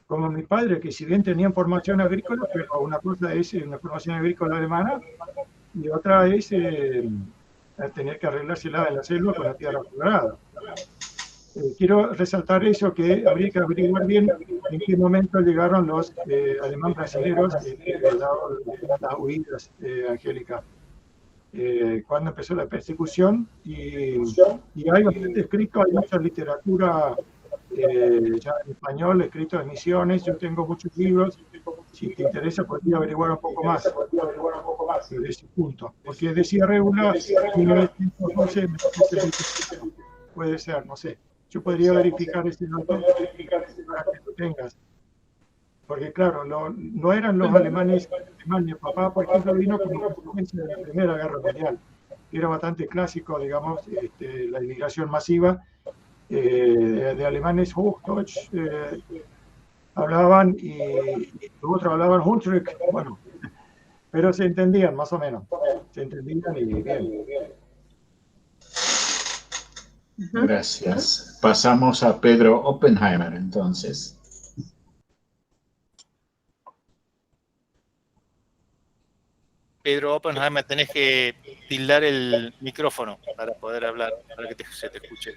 como mi padre, que si bien tenían formación agrícola, pero una cosa es una formación agrícola alemana y otra es tener que arreglársela en la selva con la tierra cuadrada. Quiero resaltar eso, que habría que averiguar bien en qué momento llegaron los alemán brasileños dado las huidas, Angélica. Cuando empezó la persecución, y hay bastante escrito, hay mucha literatura ya en español, escrito en misiones. Yo tengo muchos libros, si te interesa podría averiguar un poco más de ese punto, porque decía Regula 1912, puede ser, no sé. Yo podría verificar este dato para que lo tengas. Porque claro, no eran los alemanes de Alemania. Papá, por ejemplo, vino como consecuencia de la Primera Guerra Mundial. Era bastante clásico, digamos, la inmigración masiva de alemanes Hochdeutsch, hablaban, y los otros hablaban Hunsrück, bueno, pero se entendían más o menos. Se entendían y bien. Gracias. Pasamos a Pedro Oppenheimer, entonces. Pedro Oppenheimer, tenés que tildar el micrófono para poder hablar, para que se te escuche.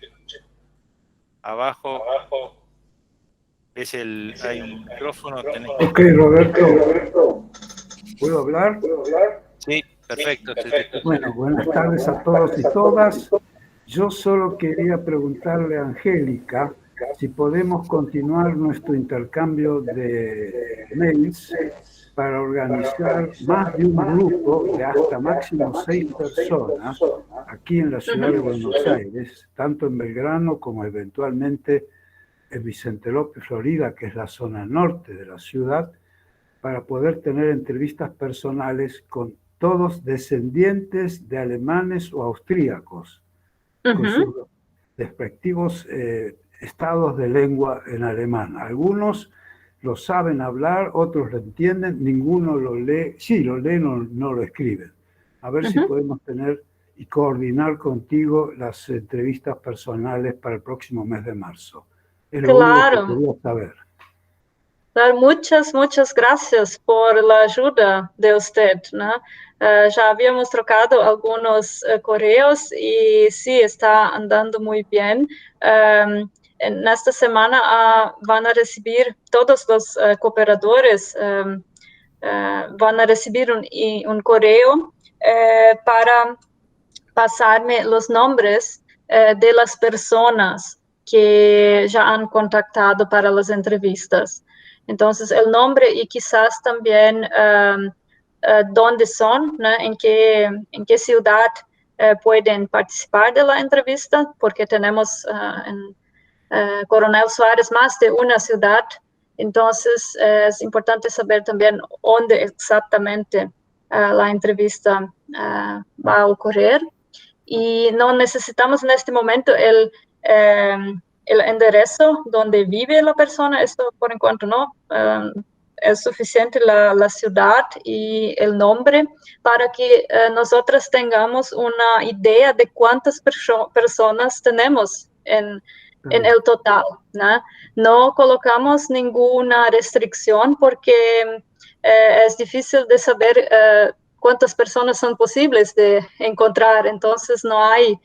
Abajo, ves hay un micrófono. Tenés que... Ok, Roberto. ¿Puedo hablar? Sí, perfecto. Bueno, buenas tardes a todos y todas. Yo solo quería preguntarle a Angélica si podemos continuar nuestro intercambio de mails para organizar más de un grupo de hasta máximo 6 personas aquí en la ciudad de Buenos Aires, tanto en Belgrano como eventualmente en Vicente López, Florida, que es la zona norte de la ciudad, para poder tener entrevistas personales con todos descendientes de alemanes o austríacos, con sus respectivos estados de lengua en alemán. Algunos lo saben hablar, otros lo entienden, ninguno lo lee. Sí, lo lee, no lo escriben. A ver si podemos tener y coordinar contigo las entrevistas personales para el próximo mes de marzo. Es lo único que quería saber. Muchas gracias por la ayuda de usted, ¿no? Ya habíamos trocado algunos correos y sí, está andando muy bien. En esta semana van a recibir todos los cooperadores, van a recibir un correo para pasarme los nombres de las personas que ya han contactado para las entrevistas. Entonces, el nombre y quizás también dónde son, ¿no? en qué ciudad pueden participar de la entrevista, porque tenemos en Coronel Suárez más de una ciudad. Entonces, es importante saber también dónde exactamente la entrevista va a ocurrir. Y no necesitamos en este momento el enderezo donde vive la persona, esto por enquanto no. Es suficiente la ciudad y el nombre para que nosotros tengamos una idea de cuántas personas tenemos en el total, ¿no? No colocamos ninguna restricción porque es difícil de saber cuántas personas son posibles de encontrar, entonces no hay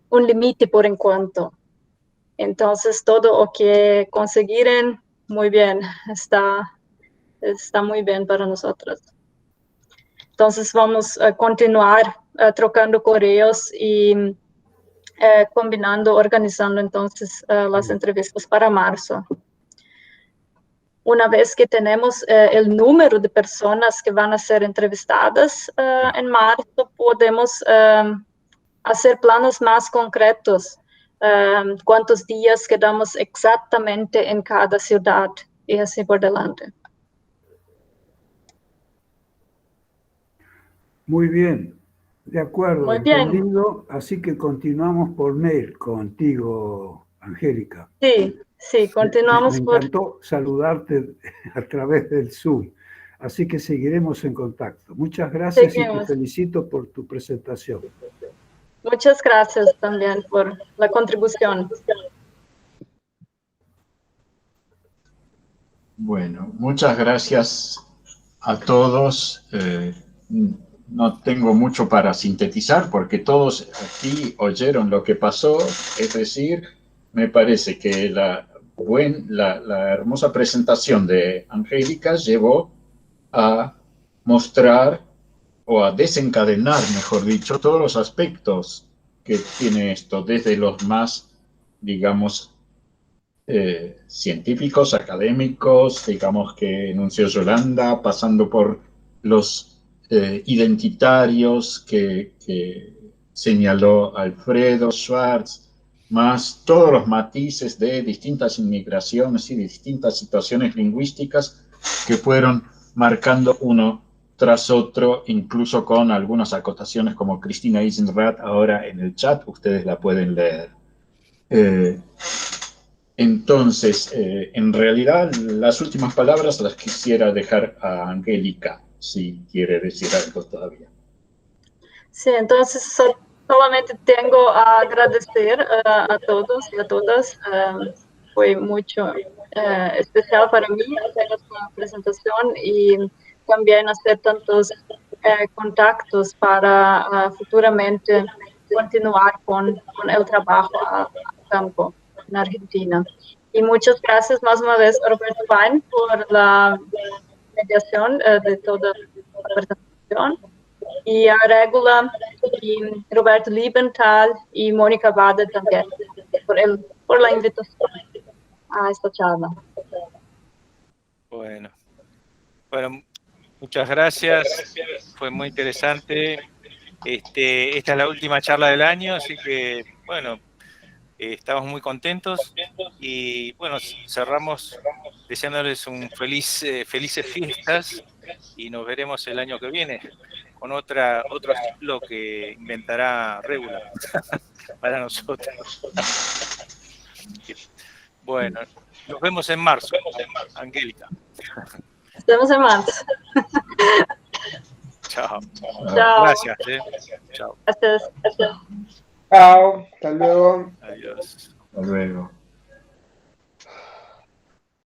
un límite por enquanto. Entonces todo lo que conseguiren, muy bien, está muy bien para nosotros. Entonces vamos a continuar trocando correos y combinando, organizando entonces las entrevistas para marzo. Una vez que tenemos el número de personas que van a ser entrevistadas en marzo, podemos hacer planos más concretos. Cuántos días quedamos exactamente en cada ciudad y así por delante. Muy bien, de acuerdo, Muy bien. entendido. Así que continuamos por mail contigo, Angélica. Sí, continuamos. Me encantó saludarte a través del Zoom, así que seguiremos en contacto. Muchas gracias. Seguimos. Y te felicito por tu presentación. Muchas gracias también por la contribución. Bueno, muchas gracias a todos. No tengo mucho para sintetizar porque todos aquí oyeron lo que pasó. Es decir, me parece que la hermosa presentación de Angélica llevó a mostrar o a desencadenar, mejor dicho, todos los aspectos que tiene esto, desde los más, digamos, científicos, académicos, digamos, que enunció Yolanda, pasando por los identitarios que señaló Alfredo Schwartz, más todos los matices de distintas inmigraciones y distintas situaciones lingüísticas que fueron marcando uno tras otro, incluso con algunas acotaciones como Cristina Eisenrath ahora en el chat, ustedes la pueden leer. Entonces, en realidad, las últimas palabras las quisiera dejar a Angélica, si quiere decir algo todavía. Sí, entonces solamente tengo a agradecer a todos y a todas. Fue mucho especial para mí hacer esta presentación y también hacer tantos contactos para futuramente continuar con el trabajo a campo en Argentina. Y muchas gracias más una vez a Roberto Wein por la mediación de toda la presentación, y a Regula y Roberto Liebenthal y Mónica Bade también por el por la invitación a esta charla. Bueno, muchas gracias. Fue muy interesante. Esta es la última charla del año, así que, bueno, estamos muy contentos y, bueno, cerramos deseándoles un felices fiestas y nos veremos el año que viene con otro ciclo que inventará Regula para nosotros. Bueno, nos vemos en marzo, Angélica. Nos vemos en marzo. Chao. Chao. Gracias. Chao. Gracias. Chao. Hasta luego. Adiós. Hasta luego.